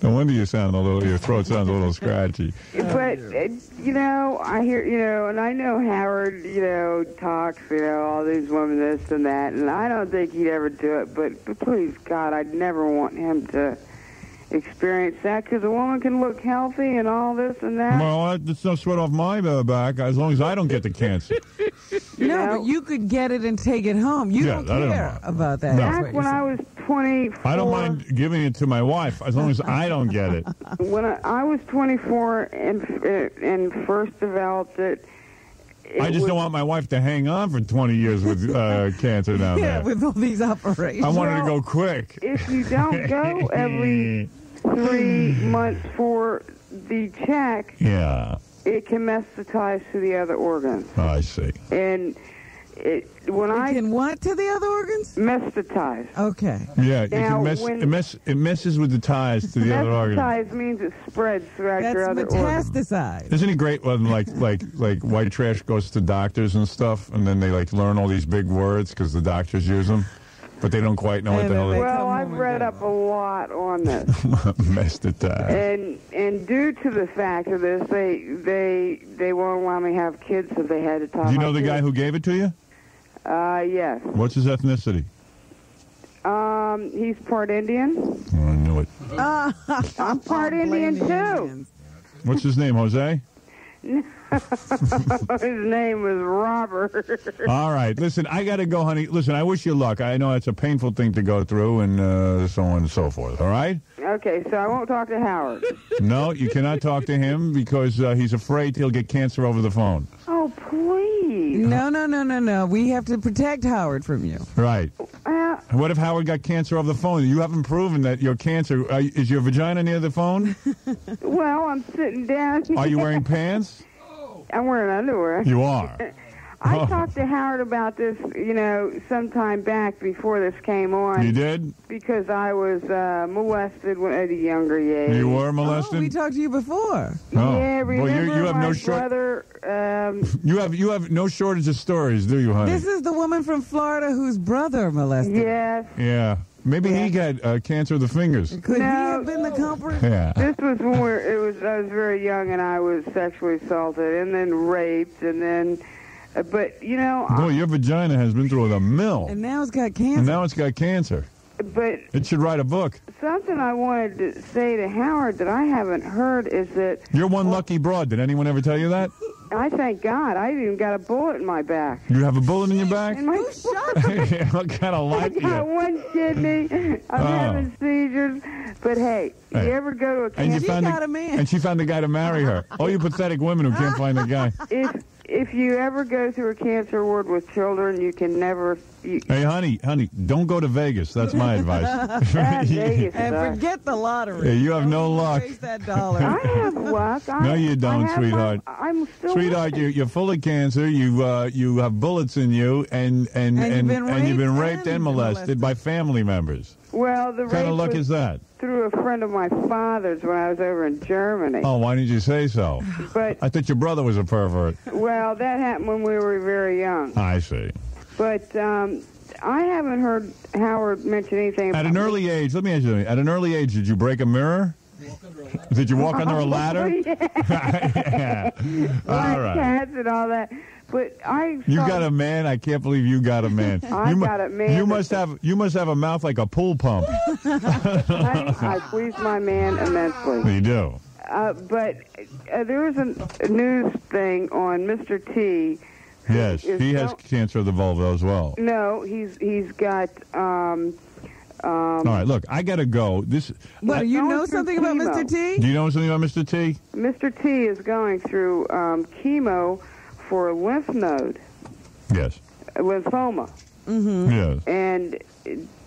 Speaker 1: No wonder you sound a little. Your throat sounds a little scratchy.
Speaker 5: But, I hear, and I know Howard, talks, all these women, this and that, and I don't think he'd ever do it, but please, God, I'd never want him to experience that, because a woman can look healthy and all this and that.
Speaker 1: Well, that's no sweat off my back, as long as I don't get the cancer.
Speaker 2: No, but you could get it and take it home. You
Speaker 1: Yeah,
Speaker 2: don't
Speaker 1: that I don't
Speaker 2: care
Speaker 1: mind.
Speaker 2: about that.
Speaker 1: No.
Speaker 2: That's what
Speaker 5: Back
Speaker 2: you're
Speaker 5: when I was 24...
Speaker 1: I don't mind giving it to my wife, as long as I don't get it.
Speaker 5: When I was 24 and first developed it,
Speaker 1: I just don't want my wife to hang on for 20 years with cancer down
Speaker 2: yeah,
Speaker 1: there.
Speaker 2: with all these operations.
Speaker 1: I want her to go quick.
Speaker 5: If you don't go every 3 months for the check,
Speaker 1: Yeah,
Speaker 5: it can mess the ties to the other organs.
Speaker 1: I see.
Speaker 5: And when I
Speaker 2: can what to the other organs?
Speaker 5: Mess the ties.
Speaker 2: Okay.
Speaker 1: Yeah, you
Speaker 5: Now,
Speaker 1: can mess,
Speaker 5: when-
Speaker 1: it messes with the ties to the other organs.
Speaker 5: Mesticize means it spreads throughout
Speaker 2: That's
Speaker 5: your other organs.
Speaker 2: metastasized.
Speaker 1: Isn't it great when like white trash goes to doctors and stuff, and then they learn all these big words because the doctors use them, but they don't quite know what the hell they
Speaker 5: Well, I've read up a lot on this.
Speaker 1: messed it up.
Speaker 5: And due to the fact of this, they won't allow me to have kids, so they had to talk.
Speaker 1: Do you know the guy who gave it to you?
Speaker 5: Yes.
Speaker 1: What's his ethnicity?
Speaker 5: He's part Indian.
Speaker 1: Oh, I knew it.
Speaker 5: I'm part Indian too.
Speaker 1: What's his name, Jose?
Speaker 5: His name was Robert.
Speaker 1: All right. Listen, I got to go, honey. Listen, I wish you luck. I know it's a painful thing to go through and so on and so forth. All right?
Speaker 5: Okay, so I won't talk to Howard.
Speaker 1: No, you cannot talk to him because he's afraid he'll get cancer over the phone.
Speaker 5: Oh, please.
Speaker 2: No. We have to protect Howard from you.
Speaker 1: Right. What if Howard got cancer over the phone? You haven't proven that your cancer... is your vagina near the phone?
Speaker 5: Well, I'm sitting down.
Speaker 1: Are you wearing pants?
Speaker 5: I'm wearing underwear.
Speaker 1: You are.
Speaker 5: I talked to Howard about this, sometime back before this came on.
Speaker 1: You did?
Speaker 5: Because I was molested at a younger age.
Speaker 1: You were molested?
Speaker 2: We talked to you before.
Speaker 1: Oh.
Speaker 5: Yeah, remember
Speaker 1: Well, you have
Speaker 5: my
Speaker 1: no
Speaker 5: brother...
Speaker 1: You have no shortage of stories, do you, honey?
Speaker 2: This is the woman from Florida whose brother molested.
Speaker 5: Yes.
Speaker 1: Yeah. Maybe he got cancer of the fingers.
Speaker 2: Could he have been the culprit?
Speaker 1: Yeah.
Speaker 5: This was when I was very young and I was sexually assaulted and then raped and then But, you know...
Speaker 1: Boy, your vagina has been through the mill.
Speaker 2: And now it's got cancer.
Speaker 1: And now it's got cancer.
Speaker 5: But
Speaker 1: it should write a book.
Speaker 5: Something I wanted to say to Howard that I haven't heard is that...
Speaker 1: You're one lucky broad. Did anyone ever tell you that?
Speaker 5: I thank God. I even got a bullet in my back.
Speaker 1: You have a bullet in your back?
Speaker 5: In my
Speaker 1: What kind of life
Speaker 5: I got one kidney. I'm having seizures. But hey, you ever go to a cancer...
Speaker 1: And she found a guy to marry her. All you pathetic women who can't find a guy.
Speaker 5: If you ever go through a cancer ward with children, you can never...
Speaker 1: Hey, honey, don't go to Vegas. That's my advice.
Speaker 5: Vegas,
Speaker 2: and forget the lottery.
Speaker 1: Yeah, you have no luck.
Speaker 2: Waste that dollar.
Speaker 5: I have luck.
Speaker 1: No, you don't, sweetheart.
Speaker 5: I'm still...
Speaker 1: Sweetheart, you're full of cancer. You have bullets in you, and you've been raped and molested by family members.
Speaker 5: Well, the
Speaker 1: What kind of luck is that?
Speaker 5: Through a friend of my father's when I was over in Germany.
Speaker 1: Oh, why didn't you say so?
Speaker 5: But
Speaker 1: I thought your brother was a pervert.
Speaker 5: Well, that happened when we were very young.
Speaker 1: I see.
Speaker 5: But I haven't heard Howard mention anything about...
Speaker 1: At an early age, let me ask you something. At an early age, did you break a mirror? Did you walk under a ladder?
Speaker 5: Yeah.
Speaker 1: All right.
Speaker 5: Cats and all that. But
Speaker 1: You got a man? I can't believe you got a man.
Speaker 5: I got a man.
Speaker 1: You must have a mouth like a pool pump.
Speaker 5: I please my man immensely.
Speaker 1: You do.
Speaker 5: But there was a news thing on Mr. T.
Speaker 1: Yes, he has cancer of the vulva as well.
Speaker 5: No, he's got...
Speaker 1: all right, look, I got to go.
Speaker 2: What, you know something about Mr. T?
Speaker 1: Do you know something about Mr. T?
Speaker 5: Mr. T is going through chemo for a lymph node.
Speaker 1: Yes.
Speaker 5: Lymphoma.
Speaker 2: Mm-hmm.
Speaker 1: Yes.
Speaker 5: And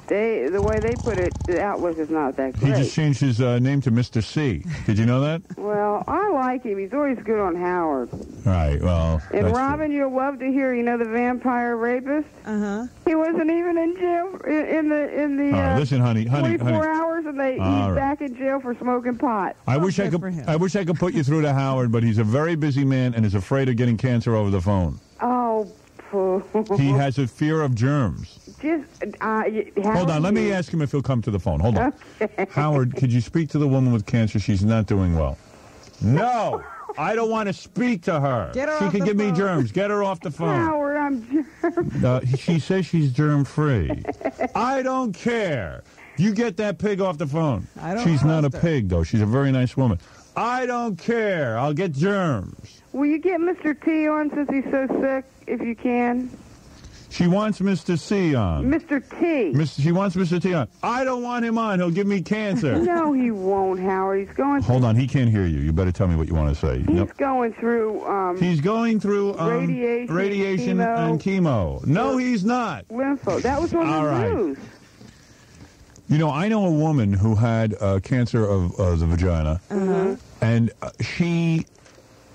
Speaker 5: the way they put it, the outlook is not that
Speaker 1: He
Speaker 5: great.
Speaker 1: just changed his name to Mr. C. Did you know that?
Speaker 5: Well, I like him. He's always good on Howard.
Speaker 1: Right, well...
Speaker 5: And Robin, you'll love to hear, the vampire rapist?
Speaker 2: Uh-huh.
Speaker 5: He wasn't even in jail in the
Speaker 1: All right, listen, honey,
Speaker 5: 24 hours, and he's
Speaker 1: right.
Speaker 5: back in jail for smoking pot.
Speaker 1: I wish I could put you through to Howard, but he's a very busy man and is afraid of getting cancer over the phone.
Speaker 5: Oh, poo.
Speaker 1: He has a fear of germs. Hold on, let me ask him if he'll come to the phone. Hold on.
Speaker 5: Okay.
Speaker 1: Howard, could you speak to the woman with cancer? She's not doing well. No, I don't want to speak to her.
Speaker 2: Get her
Speaker 1: she
Speaker 2: off
Speaker 1: could
Speaker 2: the
Speaker 1: give me
Speaker 2: phone.
Speaker 1: germs. Get her off the phone.
Speaker 5: Howard, I'm germ.
Speaker 1: She says she's germ-free. I don't care. You get that pig off the phone. She's not a pig, though. She's a very nice woman. I don't care. I'll get germs.
Speaker 5: Will you get Mr. T on since he's so sick, if you can?
Speaker 1: She wants Mr. C on.
Speaker 5: Mr. T.
Speaker 1: She wants Mr. T on. I don't want him on. He'll give me cancer.
Speaker 5: No, he won't, Howard. He's going through...
Speaker 1: Hold on. He can't hear you. You better tell me what you want to say.
Speaker 5: He's going through...
Speaker 1: He's going through
Speaker 5: radiation
Speaker 1: and chemo. No, he's not.
Speaker 5: Lympho. That was on the news.
Speaker 1: I know a woman who had cancer of the vagina, and she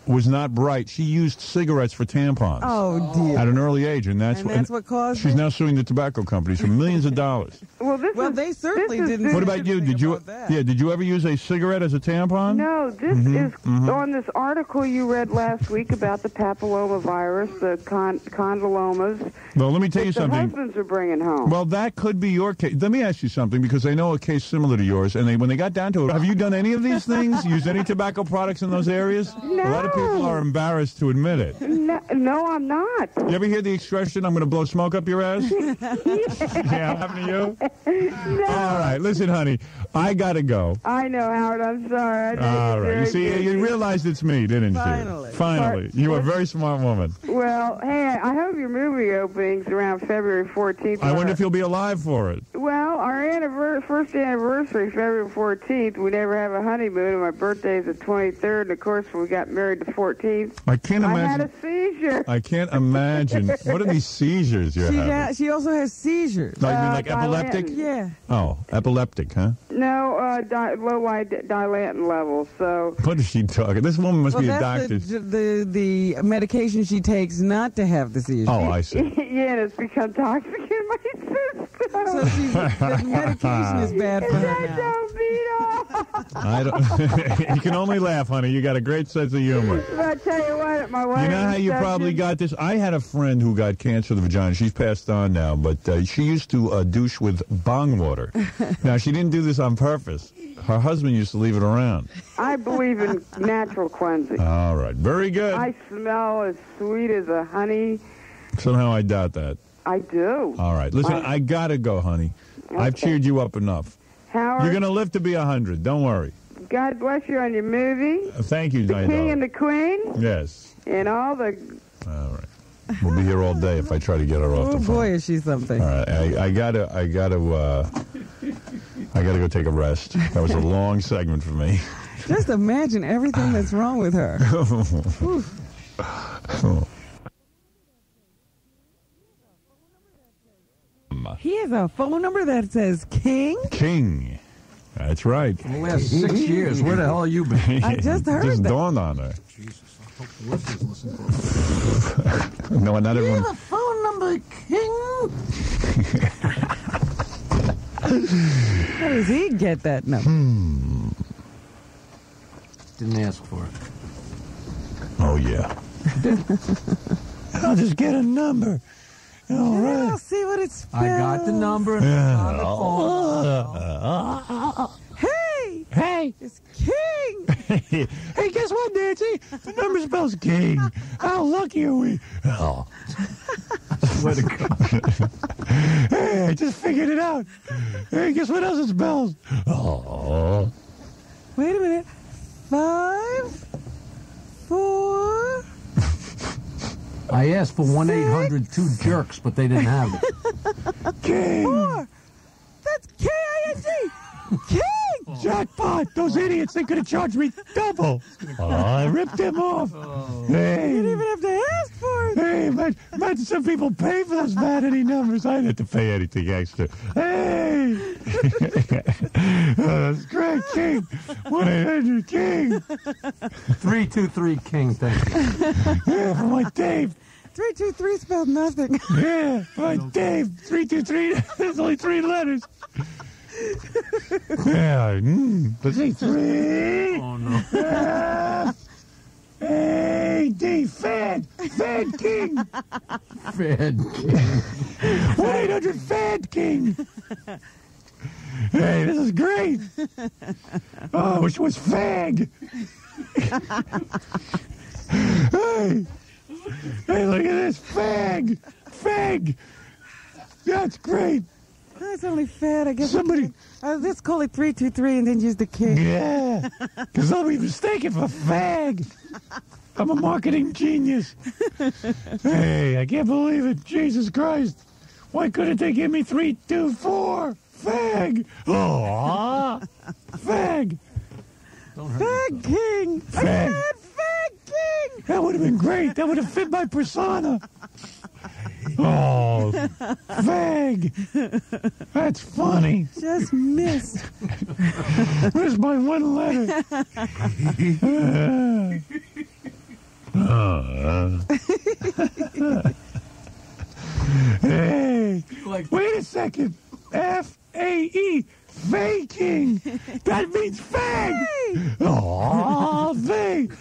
Speaker 1: was not bright. She used cigarettes for tampons.
Speaker 2: Oh, dear.
Speaker 1: At an early age, and that's
Speaker 2: what caused
Speaker 1: She's
Speaker 2: it?
Speaker 1: now suing the tobacco companies for millions of dollars.
Speaker 5: Well,
Speaker 2: they certainly didn't.
Speaker 1: What about you? Did you ever use a cigarette as a tampon?
Speaker 5: No, this is on this article you read last week about the papilloma virus, the condylomas.
Speaker 1: Well, let me tell you
Speaker 5: the
Speaker 1: something.
Speaker 5: husbands are bringing home.
Speaker 1: Well, that could be your case. Let me ask you something, because I know a case similar to yours, and when they got down to it, have you done any of these things? Used any tobacco products in those areas?
Speaker 5: No.
Speaker 1: A lot of people are embarrassed to admit it.
Speaker 5: No, I'm not.
Speaker 1: You ever hear the expression, I'm going to blow smoke up your ass? Yeah, happened to you?
Speaker 5: No.
Speaker 1: All right, listen, honey, I got to go.
Speaker 5: I know, Howard. I'm sorry.
Speaker 1: All right. You see, you realized it's me, didn't you? Finally. You are a very smart woman.
Speaker 5: Well, hey, I hope your movie opening's around February 14th.
Speaker 1: I wonder if you'll be alive for it.
Speaker 5: Well, our first anniversary, February 14th, we never have a honeymoon, and my birthday's the 23rd, and of course, we got married the 14th.
Speaker 1: I can't imagine.
Speaker 5: I had a seizure.
Speaker 1: I can't imagine. What are these seizures you're having?
Speaker 2: She also has seizures.
Speaker 1: Like epileptic?
Speaker 2: Yeah.
Speaker 1: Oh, epileptic, huh?
Speaker 5: No, low dilantin levels, so...
Speaker 1: What is she talking? This woman must be a doctor.
Speaker 2: The medication she takes not to have the seizure.
Speaker 1: Oh, I see.
Speaker 5: Yeah, and it's become toxic in my system.
Speaker 2: So the medication is bad for her now.
Speaker 1: I don't. You can only laugh, honey. You got a great sense of humor.
Speaker 5: But I tell you what, my wife...
Speaker 1: You know how you probably got this? I had a friend who got cancer of the vagina. She's passed on now, but she used to douche with bong water. Now, she didn't do this on purpose. her husband used to leave it around.
Speaker 5: I believe in natural cleansing.
Speaker 1: All right. Very good.
Speaker 5: I smell as sweet as a honey.
Speaker 1: Somehow I doubt that.
Speaker 5: I do.
Speaker 1: All right. Listen, I got to go, honey.
Speaker 5: Okay.
Speaker 1: I've cheered you up enough.
Speaker 5: Howard,
Speaker 1: You're going to live to be 100. Don't worry.
Speaker 5: God bless you on your movie.
Speaker 1: Thank you,
Speaker 5: The
Speaker 1: my
Speaker 5: King
Speaker 1: darling.
Speaker 5: and the Queen.
Speaker 1: Yes.
Speaker 5: And all the...
Speaker 1: All right. We'll be here all day if I try to get her off
Speaker 2: Oh
Speaker 1: the phone.
Speaker 2: boy, is she something.
Speaker 1: All right. I gotta go take a rest. That was a long segment for me.
Speaker 2: Just imagine everything that's wrong with her. He has a phone number that says King.
Speaker 1: King. That's right.
Speaker 9: For the last 6 years, where the hell have you been?
Speaker 2: I just heard
Speaker 1: Just
Speaker 2: that.
Speaker 1: dawned on her.
Speaker 9: Jesus, I hope the listeners listen to it.
Speaker 1: No, not everyone.
Speaker 2: a phone number, King. How does he get that number?
Speaker 9: Didn't ask for it.
Speaker 1: Oh, yeah. I'll just get a number. All
Speaker 2: I'll see what it's spelled.
Speaker 9: I got the number on the phone.
Speaker 2: Hey,
Speaker 1: Hey.
Speaker 2: it's King.
Speaker 1: Hey, guess what, Nancy? The number spells king. How lucky are we? Oh.
Speaker 9: Way to go.
Speaker 1: Hey, I just figured it out. Hey, guess what else it spells? Oh.
Speaker 2: Wait a minute. 5, 4.
Speaker 9: I asked for 1-800-2-JERKS, but they didn't have it.
Speaker 1: King.
Speaker 2: 4. That's K-I-N-G. King.
Speaker 1: Jackpot. Those idiots, they could have charged me double. Oh, I ripped them off. Hey.
Speaker 2: You didn't even have to ask for it.
Speaker 1: Hey, imagine some people pay for those vanity numbers. I didn't have to pay anything extra. Hey! Oh, that's great, King. 1-800-KING.
Speaker 9: 323-KING, thank you.
Speaker 1: Yeah, for my Dave.
Speaker 2: 323 spelled nothing.
Speaker 1: Yeah, for my Dave. 323. There's only 3 letters. Yeah, let's see. 3.
Speaker 9: Oh, no.
Speaker 1: Hey, D, Fed King.
Speaker 9: Fed King.
Speaker 1: 1-800 Fed King. Hey, this is great. Oh, I wish it was Fag. Hey, look at this. Fag. That's great.
Speaker 2: That's only fair. I guess
Speaker 1: Somebody.
Speaker 2: let's call it 323 and then use the King.
Speaker 1: Yeah, because I'll be mistaken for fag. I'm a marketing genius. Hey, I can't believe it. Jesus Christ. Why couldn't they give me 324? Fag. Oh, fag.
Speaker 2: Fag King. I
Speaker 1: Fag.
Speaker 2: said Fag King.
Speaker 1: That would have been great. That would have fit my persona. Oh, fag. That's funny.
Speaker 2: Just missed.
Speaker 1: Where's my one letter? Hey, wait a second. F-A-E. Faking. That means fag. Oh, fag.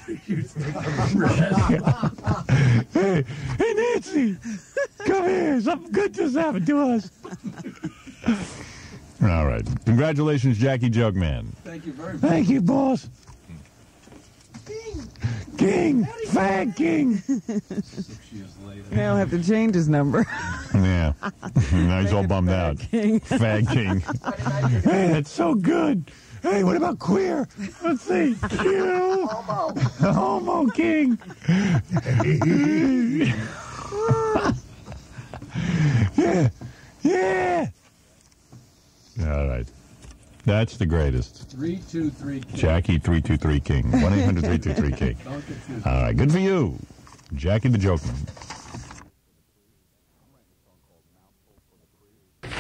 Speaker 1: Hey, Nancy. Come here. Something good just happened to us. All right. Congratulations, Jackie Jugman.
Speaker 9: Thank you very much.
Speaker 1: Thank you, boss. King. Fag King.
Speaker 9: 6 years later.
Speaker 2: Now I'll have to change his number.
Speaker 1: Yeah. Now he's all bummed out.
Speaker 2: King.
Speaker 1: Fag King. Hey, that's so good. Hey, what about queer? Let's see. Q. Homo King. Yeah. All right. That's the greatest.
Speaker 9: 323-KING.
Speaker 1: Jackie 323 King. 1-800-323 King.
Speaker 9: Don't confuse
Speaker 1: All right. Good for you. Jackie the Joker.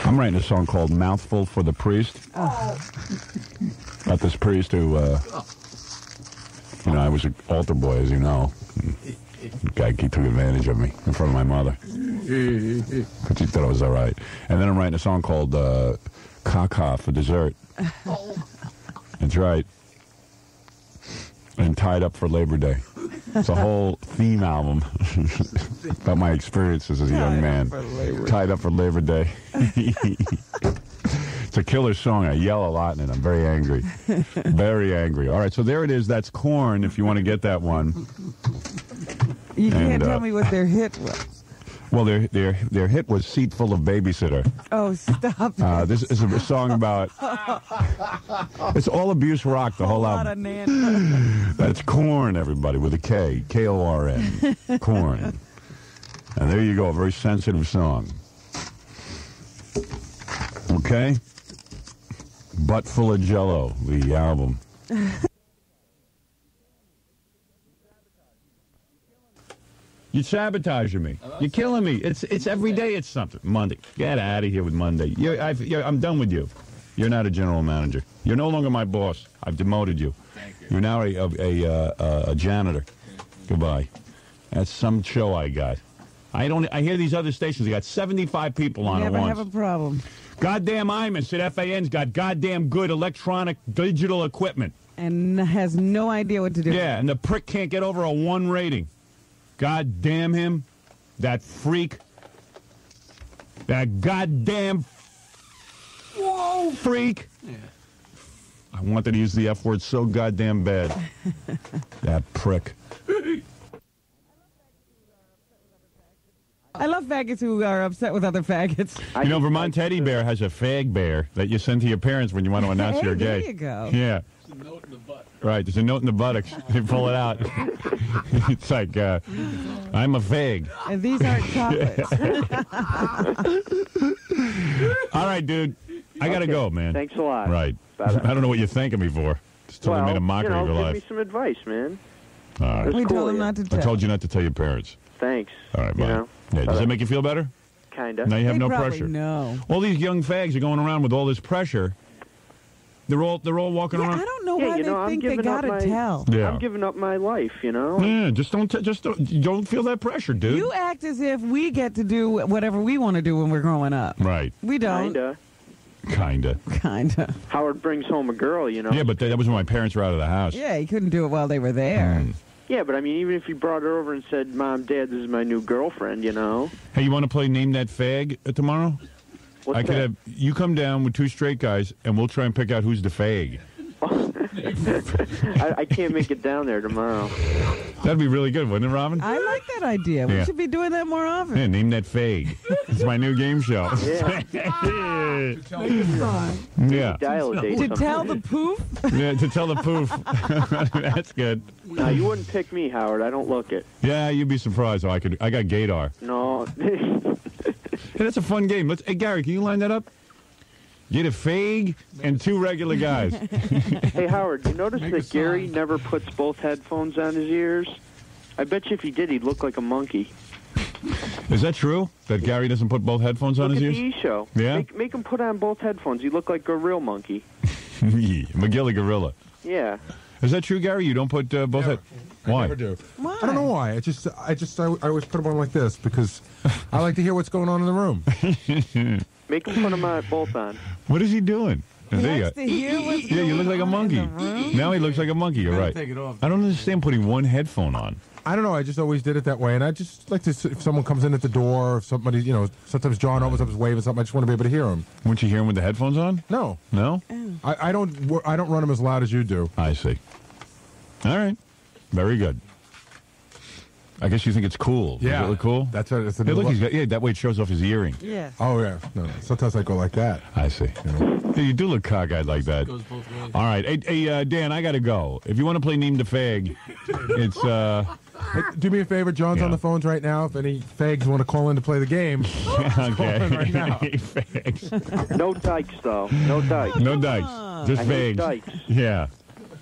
Speaker 1: I'm writing a song called Mouthful for the Priest. About this priest who, I was an altar boy, as you know. The guy, he took advantage of me in front of my mother. Because he thought I was all right. And then I'm writing a song called Caca for Dessert. That's right. And Tied Up for Labor Day. It's a whole theme album about my experiences as a young man. Tied Up for Labor Day. It's It's a killer song. I yell a lot in it. I'm very angry. Very angry. All right, so there it is. That's Korn, if you want to get that one.
Speaker 2: You can't tell me what their hit was.
Speaker 1: Well, their hit was Seat Full of Babysitter.
Speaker 2: Oh, stop it.
Speaker 1: This is a song about... It's all abuse rock, the whole album. That's Korn, everybody, with a K. K-O-R-N. Korn. And there you go, a very sensitive song. Okay? Butt Full of Jello, the album. You're sabotaging me. You're killing me. It's every day it's something. Monday. Get out of here with Monday. I'm done with you. You're not a general manager. You're no longer my boss. I've demoted you. Thank you. You're now a janitor. Goodbye. That's some show I got. I hear these other stations. They got 75 people on it once.
Speaker 2: Never have a problem.
Speaker 1: Goddamn Imus at FAN's got goddamn good electronic digital equipment.
Speaker 2: And has no idea what to do.
Speaker 1: Yeah, and the prick can't get over a 1 rating. God damn him. That freak. That goddamn freak. Yeah. I wanted to use the F word so goddamn bad. That prick.
Speaker 2: I love faggots who are upset with other faggots.
Speaker 1: You know, Vermont Teddy Bear has a fag bear that you send to your parents when you want to announce you're gay.
Speaker 2: There you go.
Speaker 1: Yeah. There's a note in the butt. Right, there's a note in the buttocks. They pull it out. It's like, I'm a fag.
Speaker 2: And these aren't chocolates.
Speaker 1: All right, dude. I got to go, man.
Speaker 11: Thanks a lot.
Speaker 1: Right. I don't know what you're thanking me for. Just totally made a mockery of your life.
Speaker 11: Give me some advice, man.
Speaker 1: All right.
Speaker 2: We told him not to tell.
Speaker 1: I told you not to tell your parents.
Speaker 11: Thanks.
Speaker 1: All right, bye. Yeah, does that make you feel better?
Speaker 11: Kind of.
Speaker 1: Now you have no pressure.
Speaker 2: No.
Speaker 1: All these young fags are going around with all this pressure. They're all walking around.
Speaker 2: I don't know why they think they gotta tell.
Speaker 1: Yeah.
Speaker 11: I'm giving up my life, you know.
Speaker 1: Yeah, just don't feel that pressure, dude.
Speaker 2: You act as if we get to do whatever we want to do when we're growing up.
Speaker 1: Right.
Speaker 2: We don't.
Speaker 11: Kinda.
Speaker 2: Kinda.
Speaker 11: Howard brings home a girl, you know.
Speaker 1: Yeah, but that was when my parents were out of the house.
Speaker 2: Yeah, he couldn't do it while they were there.
Speaker 11: Yeah, but I mean, even if you brought her over and said, "Mom, Dad, this is my new girlfriend," you know.
Speaker 1: Hey, you want to play Name That Fag tomorrow?
Speaker 11: What's
Speaker 1: I could have you come down with 2 straight guys, and we'll try and pick out who's the fag.
Speaker 11: I can't make it down there tomorrow.
Speaker 1: That'd be really good, wouldn't it, Robin?
Speaker 2: I like that idea. We should be doing that more often.
Speaker 1: Yeah, Name That Fag. It's my new game show.
Speaker 11: Yeah.
Speaker 1: Yeah.
Speaker 2: To tell the poof?
Speaker 1: Yeah, to tell the poof. That's good.
Speaker 11: No, you wouldn't pick me, Howard. I don't look it.
Speaker 1: Yeah, you'd be surprised. I got Gaydar.
Speaker 11: No.
Speaker 1: Hey, that's a fun game. Hey, Gary, can you line that up? Get a fag and 2 regular guys.
Speaker 11: Hey, Howard, you notice that Gary never puts both headphones on his ears? I bet you if he did, he'd look like a monkey.
Speaker 1: Is that true? That Gary doesn't put both headphones on his ears?
Speaker 11: Look at the E-show.
Speaker 1: Yeah?
Speaker 11: Make him put on both headphones. You look like a real monkey.
Speaker 1: McGilly Gorilla.
Speaker 11: Yeah.
Speaker 1: Is that true, Gary? You don't put both headphones? Why?
Speaker 8: I never do.
Speaker 2: Why?
Speaker 8: I don't know why. I always put them on like this because I like to hear what's going on in the room.
Speaker 11: Make him put them both on.
Speaker 1: What is he doing?
Speaker 2: He has to hear what's
Speaker 1: yeah, you look like a monkey. Now he looks like a monkey. You're right.
Speaker 8: Take it off.
Speaker 1: I don't understand putting one headphone on.
Speaker 8: I don't know. I just always did it that way, and I just like to. If someone comes in at the door, if somebody, sometimes John opens up his waving something. I just want to be able to hear him.
Speaker 1: Wouldn't you hear him with the headphones on?
Speaker 8: No.
Speaker 1: No.
Speaker 8: I don't run them as loud as you do.
Speaker 1: I see. All right. Very good. I guess you think it's cool.
Speaker 8: Yeah.
Speaker 1: Does it look cool?
Speaker 8: That's a
Speaker 1: Hey, look, he's got, that way it shows off his earring.
Speaker 2: Yes.
Speaker 8: Oh, yeah. No, sometimes I go like that.
Speaker 1: I see. Yeah, you do look cockeyed like that. Goes both ways. All right. Hey, Dan, I got to go. If you want to play Name the Fag, it's...
Speaker 8: Hey, do me a favor. John's on the phones right now. If any fags want to call in to play the game,
Speaker 1: okay.
Speaker 8: Right now.
Speaker 1: Fags.
Speaker 11: No dykes, though. No dykes.
Speaker 1: No dykes. Just
Speaker 11: I hate
Speaker 1: fags.
Speaker 11: dykes.
Speaker 1: Yeah.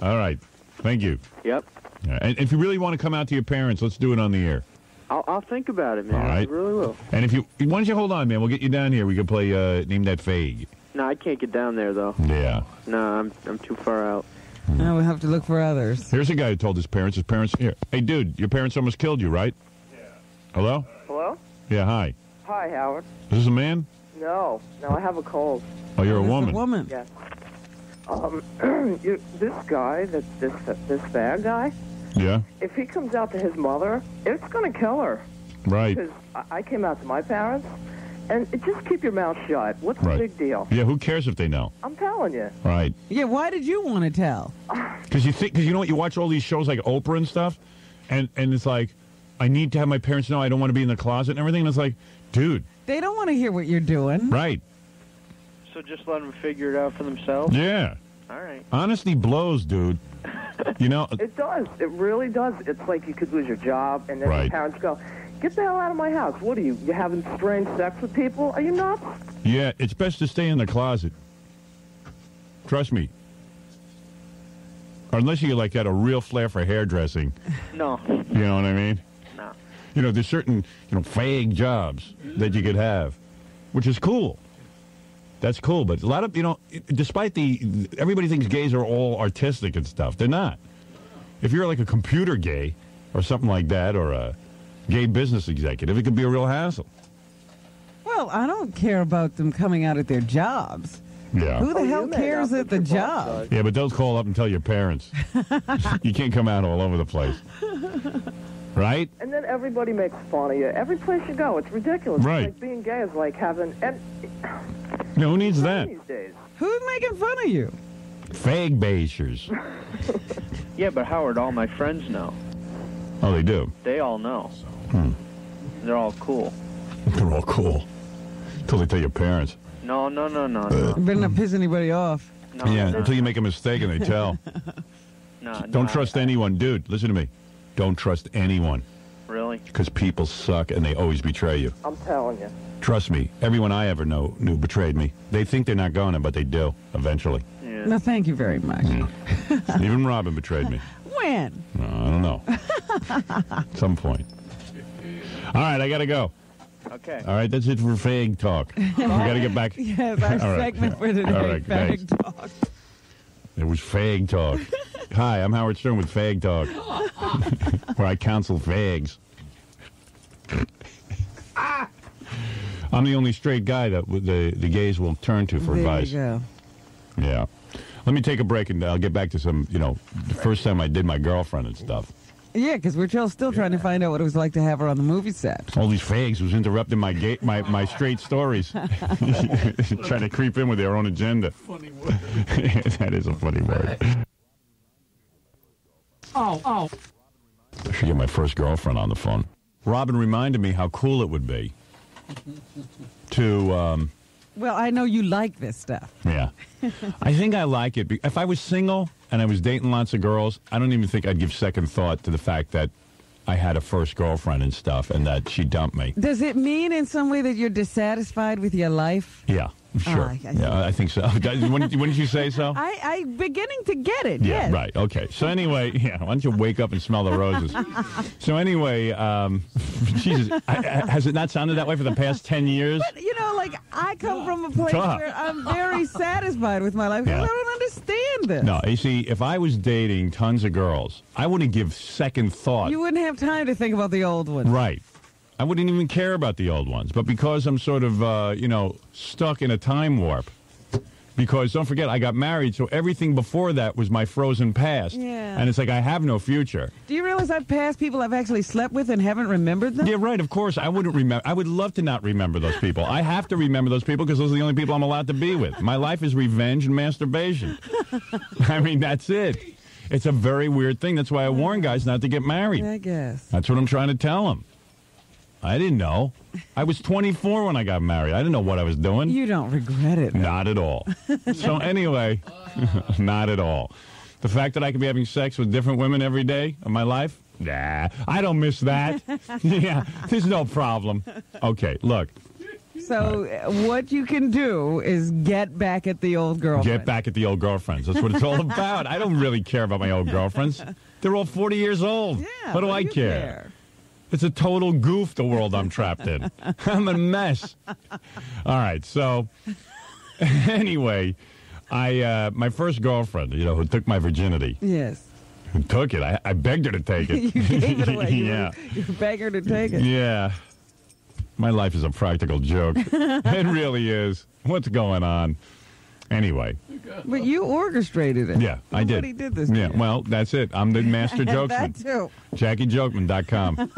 Speaker 1: All right. Thank you.
Speaker 11: Yep.
Speaker 1: Yeah. And if you really want to come out to your parents, let's do it on the air.
Speaker 11: I'll think about it, man.
Speaker 1: All right.
Speaker 11: I really will.
Speaker 1: And if you... Why don't you hold on, man? We'll get you down here. We can play Name That Fag.
Speaker 11: No, I can't get down there, though.
Speaker 1: Yeah.
Speaker 11: No, I'm too far out.
Speaker 2: Now we have to look for others.
Speaker 1: Here's a guy who told his parents. Here. Hey, dude, your parents almost killed you, right? Yeah. Hello?
Speaker 12: Hello?
Speaker 1: Yeah, hi.
Speaker 12: Hi, Howard.
Speaker 1: Is this a man?
Speaker 12: No, I have a cold.
Speaker 1: Oh, you're a woman.
Speaker 2: Woman.
Speaker 12: Yes. This guy, this bad guy,
Speaker 1: Yeah.
Speaker 12: if he comes out to his mother, it's going to kill her.
Speaker 1: Right.
Speaker 12: Because I came out to my parents, And just keep your mouth shut. What's
Speaker 1: Right.
Speaker 12: the big deal?
Speaker 1: Yeah, who cares if they know?
Speaker 12: I'm telling you.
Speaker 1: Right.
Speaker 2: Yeah, why did you want to tell?
Speaker 1: Because you know what? You watch all these shows like Oprah and stuff, and it's like, I need to have my parents know I don't want to be in the closet and everything. And it's like, dude.
Speaker 2: They don't want to hear what you're doing.
Speaker 1: Right.
Speaker 11: So just let them figure it out for themselves?
Speaker 1: Yeah.
Speaker 11: All right.
Speaker 1: Honesty blows, dude. You know.
Speaker 12: It does. It really does. It's like you could lose your job, and then
Speaker 1: Right.
Speaker 12: your parents go, "Get the hell out of my house. What are you? You having strange sex with people? Are you nuts?"
Speaker 1: Yeah, it's best to stay in the closet. Trust me. Unless you like got a real flair for hairdressing.
Speaker 11: No.
Speaker 1: You know what I mean?
Speaker 11: No.
Speaker 1: You know, there's certain, fag jobs that you could have, which is cool. That's cool, but a lot of, despite everybody thinks gays are all artistic and stuff. They're not. If you're like a computer gay or something like that, or a gay business executive, it could be a real hassle.
Speaker 2: Well, I don't care about them coming out at their jobs.
Speaker 1: Yeah.
Speaker 2: Who the hell cares at the job?
Speaker 1: Yeah, but don't call up and tell your parents. You can't come out all over the place. Right?
Speaker 12: And then everybody makes fun of you. Every place you go, it's ridiculous.
Speaker 1: Right.
Speaker 12: It's like being gay is like having... And
Speaker 1: No, who needs that?
Speaker 12: these days.
Speaker 2: Who's making fun of you?
Speaker 1: Fag basers.
Speaker 11: Yeah, but Howard, all my friends know.
Speaker 1: Oh, they do?
Speaker 11: They all know. They're all cool.
Speaker 1: They're all cool. Until they tell your parents.
Speaker 11: No.
Speaker 2: You better not piss anybody off.
Speaker 11: No,
Speaker 1: Yeah,
Speaker 11: no.
Speaker 1: until you make a mistake and they tell. Don't trust anyone. Dude, listen to me. Don't trust anyone.
Speaker 11: Really?
Speaker 1: Because people suck and they always betray you.
Speaker 12: I'm telling you.
Speaker 1: Trust me. Everyone I ever knew betrayed me. They think they're not going to, but they do, eventually.
Speaker 11: Yeah.
Speaker 2: No, thank you very much.
Speaker 1: Even Robin betrayed me.
Speaker 2: When?
Speaker 1: I don't know. At some point. All right, I got to go.
Speaker 11: Okay.
Speaker 1: All right, that's it for fag talk. We got to get back.
Speaker 2: Yes, our
Speaker 1: All right.
Speaker 2: segment for today,
Speaker 1: All right,
Speaker 2: Fag
Speaker 1: thanks.
Speaker 2: Talk.
Speaker 1: It was fag talk. Hi, I'm Howard Stern with Fag Talk, where I counsel fags. I'm the only straight guy that the gays will turn to for
Speaker 2: There
Speaker 1: advice.
Speaker 2: you go.
Speaker 1: Yeah. Let me take a break and I'll get back to some, the first time I did my girlfriend and stuff.
Speaker 2: Yeah, because we're still trying to find out what it was like to have her on the movie set.
Speaker 1: All these fags was interrupting my straight stories. Trying to creep in with their own agenda. Funny word. That is a funny word.
Speaker 10: Oh.
Speaker 1: I should get my first girlfriend on the phone. Robin reminded me how cool it would be to,
Speaker 2: Well, I know you like this stuff.
Speaker 1: yeah. I think I like it. If I was single and I was dating lots of girls, I don't even think I'd give second thought to the fact that I had a first girlfriend and stuff and that she dumped me.
Speaker 2: Does it mean in some way that you're dissatisfied with your life?
Speaker 1: Yeah, sure. I think so. Wouldn't you say so?
Speaker 2: I'm beginning to get it,
Speaker 1: Yeah,
Speaker 2: yes.
Speaker 1: right. Okay. So anyway, why don't you wake up and smell the roses? So anyway, Jesus, has it not sounded that way for the past 10 years?
Speaker 2: But, I come from a place
Speaker 1: Tough.
Speaker 2: where I'm very satisfied with my life.
Speaker 1: Yeah.
Speaker 2: I don't understand this.
Speaker 1: No, you see, if I was dating tons of girls, I wouldn't give second thought.
Speaker 2: You wouldn't have time to think about the old ones.
Speaker 1: Right. I wouldn't even care about the old ones. But because I'm sort of, stuck in a time warp, because don't forget, I got married, so everything before that was my frozen past.
Speaker 2: Yeah.
Speaker 1: And it's like I have no future.
Speaker 2: Do you realize I've passed people I've actually slept with and haven't remembered them?
Speaker 1: Yeah, right, of course. I wouldn't remember. I would love to not remember those people. I have to remember those people because those are the only people I'm allowed to be with. My life is revenge and masturbation. I mean, that's it. It's a very weird thing. That's why I warn guys not to get married.
Speaker 2: I guess.
Speaker 1: That's what I'm trying to tell them. I didn't know. I was 24 when I got married. I didn't know what I was doing.
Speaker 2: You don't regret it.
Speaker 1: Not at all. So anyway, not at all. The fact that I could be having sex with different women every day of my life, nah, I don't miss that. Yeah, there's no problem. Okay, look.
Speaker 2: So what you can do is get back at the old girlfriend.
Speaker 1: Get back at the old girlfriends. That's what it's all about. I don't really care about my old girlfriends. They're all 40 years old.
Speaker 2: Yeah,
Speaker 1: what do I care? It's a total goof, the world I'm trapped in. I'm a mess. All right, so anyway, my first girlfriend, who took my virginity.
Speaker 2: Yes.
Speaker 1: Who took it. I begged her to take it.
Speaker 2: You gave it away.
Speaker 1: Yeah.
Speaker 2: You begged her to take it.
Speaker 1: Yeah. My life is a practical joke. It really is. What's going on? Anyway.
Speaker 2: But you orchestrated it.
Speaker 1: Yeah, I did.
Speaker 2: Nobody did this to
Speaker 1: Yeah,
Speaker 2: you.
Speaker 1: well, that's it. I'm the master jokesman.
Speaker 2: That too.
Speaker 1: JackieJokeman.com.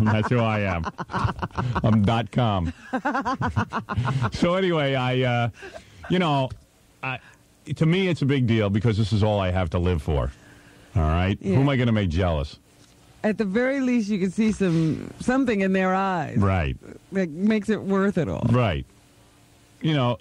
Speaker 1: That's who I am. I'm .com. So anyway, to me, it's a big deal because this is all I have to live for. All right?
Speaker 2: Yeah.
Speaker 1: Who am I going to make jealous?
Speaker 2: At the very least, you can see something in their eyes.
Speaker 1: Right.
Speaker 2: That makes it worth it all.
Speaker 1: Right. You know,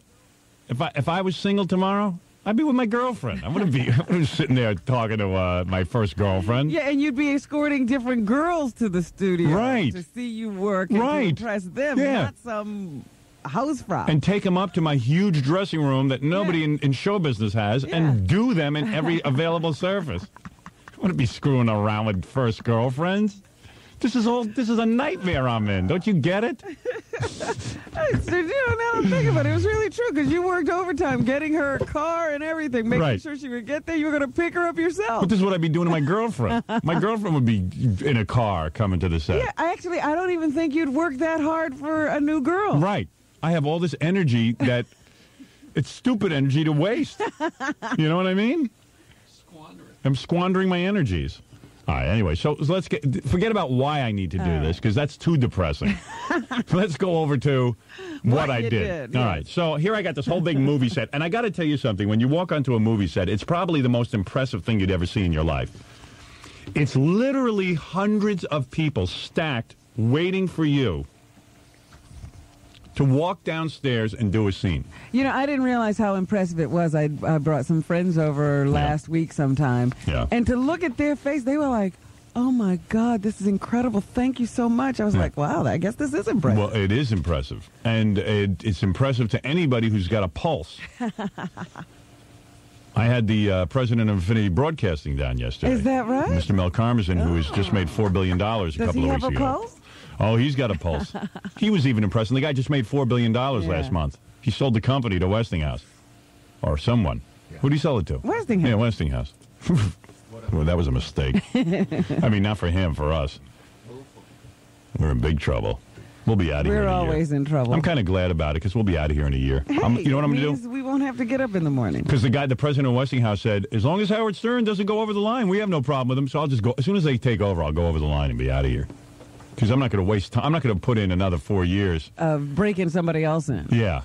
Speaker 1: if I was single tomorrow, I'd be with my girlfriend. I wouldn't be sitting there talking to my first girlfriend.
Speaker 2: Yeah, and you'd be escorting different girls to the studio.
Speaker 1: Right.
Speaker 2: To see you work and to impress them, not some house prop.
Speaker 1: And take them up to my huge dressing room that nobody in show business has and do them in every available surface. I wouldn't be screwing around with first girlfriends. This is a nightmare I'm in. Don't you get it?
Speaker 2: Now I'm thinking about it. It was really true because you worked overtime getting her a car and everything, making sure she would get there. You were going to pick her up yourself.
Speaker 1: But this is what I'd be doing to my girlfriend. My girlfriend would be in a car coming to the set.
Speaker 2: Yeah, I don't even think you'd work that hard for a new girl.
Speaker 1: Right. I have all this energy that it's stupid energy to waste. You know what I mean? I'm squandering my energies. All right, anyway, so let's forget about why I need to do this, because that's too depressing. Let's go over to what I did. All right, so here I got this whole big movie set, and I got to tell you something. When you walk onto a movie set, it's probably the most impressive thing you'd ever see in your life. It's literally hundreds of people stacked waiting for you to walk downstairs and do a scene.
Speaker 2: You know, I didn't realize how impressive it was. I brought some friends over last week sometime.
Speaker 1: Yeah.
Speaker 2: And to look at their face, they were like, oh, my God, this is incredible. Thank you so much. I was like, wow, I guess this is impressive.
Speaker 1: Well, it is impressive. And it's impressive to anybody who's got a pulse. I had the president of Infinity Broadcasting down yesterday.
Speaker 2: Is that right?
Speaker 1: Mr. Mel Karmazin, who has just made $4 billion a couple of weeks ago.
Speaker 2: Does he have a pulse?
Speaker 1: Oh, he's got a pulse. He was even impressed. And the guy just made $4 billion last month. He sold the company to Westinghouse. Or someone. Who did he sell it to?
Speaker 2: Westinghouse.
Speaker 1: Yeah, Westinghouse. Well, that was a mistake. I mean, not for him, for us. We're in big trouble. We'll be out of here in a year.
Speaker 2: We're always in trouble.
Speaker 1: I'm kind of glad about it because we'll be out of here in a year.
Speaker 2: Hey,
Speaker 1: you know what I'm going to do?
Speaker 2: We won't have to get up in the morning.
Speaker 1: Because the president of Westinghouse said, as long as Howard Stern doesn't go over the line, we have no problem with him. So I'll just go. As soon as they take over, I'll go over the line and be out of here. Because I'm not going to waste time. I'm not going to put in another 4 years.
Speaker 2: Of breaking somebody else in.
Speaker 1: Yeah.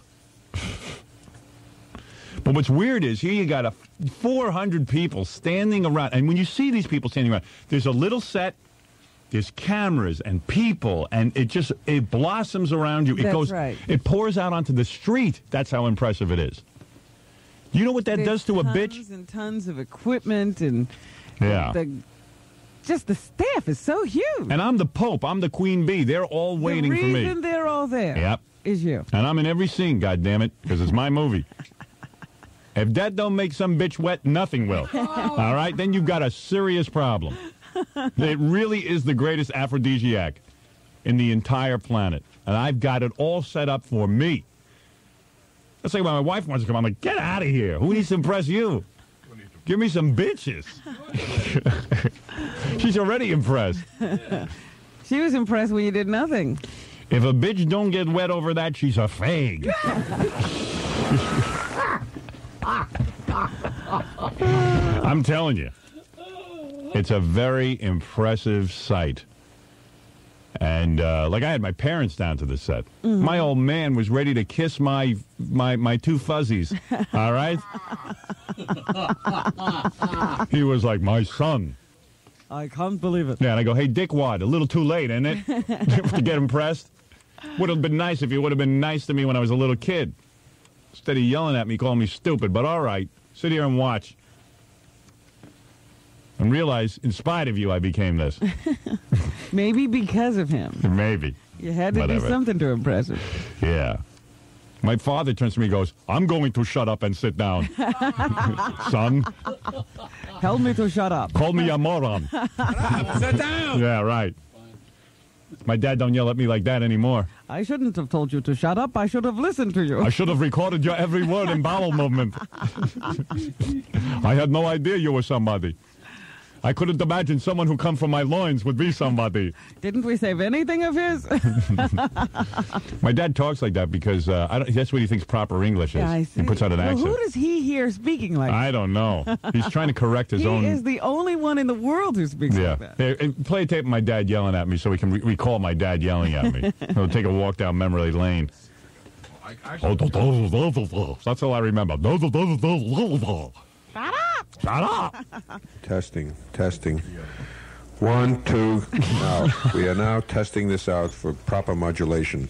Speaker 1: But what's weird is here you got 400 people standing around. And when you see these people standing around, there's a little set. There's cameras and people, and it blossoms around you.
Speaker 2: That's right.
Speaker 1: It pours out onto the street. That's how impressive it is. You know what that does to a bitch?
Speaker 2: Tons and tons of equipment and just the staff is so huge.
Speaker 1: And I'm the Pope. I'm the Queen Bee. They're all waiting for me.
Speaker 2: The reason they're all there is you.
Speaker 1: And I'm in every scene, goddammit, because it's my movie. If that don't make some bitch wet, nothing will. All right? Then you've got a serious problem. It really is the greatest aphrodisiac in the entire planet. And I've got it all set up for me. That's like when my wife wants to come. I'm like, get out of here. Who needs to impress you? Give me some bitches. She's already impressed.
Speaker 2: She was impressed when you did nothing.
Speaker 1: If a bitch don't get wet over that, she's a fag. I'm telling you. It's a very impressive sight. And like I had my parents down to the set.
Speaker 2: Mm-hmm.
Speaker 1: My old man was ready to kiss my two fuzzies. All right? He was like, my son.
Speaker 2: I can't believe it.
Speaker 1: Yeah, and I go, hey, dickwad, a little too late, isn't it? To get impressed. Would have been nice if you would have been nice to me when I was a little kid. Instead of yelling at me, calling me stupid. But all right, sit here and watch. And realize, in spite of you, I became this.
Speaker 2: Maybe because of him.
Speaker 1: Maybe.
Speaker 2: You had to do something to impress him.
Speaker 1: Yeah. My father turns to me and goes, I'm going to shut up and sit down. Son.
Speaker 2: Tell me to shut up.
Speaker 1: Call me a moron.
Speaker 2: Sit down.
Speaker 1: Yeah, right. My dad don't yell at me like that anymore.
Speaker 2: I shouldn't have told you to shut up. I should have listened to you.
Speaker 1: I should have recorded your every word and bowel movement. I had no idea you were somebody. I couldn't imagine someone who come from my loins would be somebody.
Speaker 2: Didn't we save anything of his?
Speaker 1: My dad talks like that because that's what he thinks proper English is.
Speaker 2: Yeah, I see.
Speaker 1: He puts out an
Speaker 2: Well,
Speaker 1: accent.
Speaker 2: who does he hear speaking like that?
Speaker 1: I don't know. He's trying to correct his own.
Speaker 2: He is the only one in the world who speaks like that.
Speaker 1: Hey, and play a tape of my dad yelling at me so we can recall my dad yelling at me. He'll take a walk down memory lane. That's all I remember.
Speaker 2: Shut up!
Speaker 1: Shut up!
Speaker 13: Testing. 1, 2. Now, we are now testing this out for proper modulation.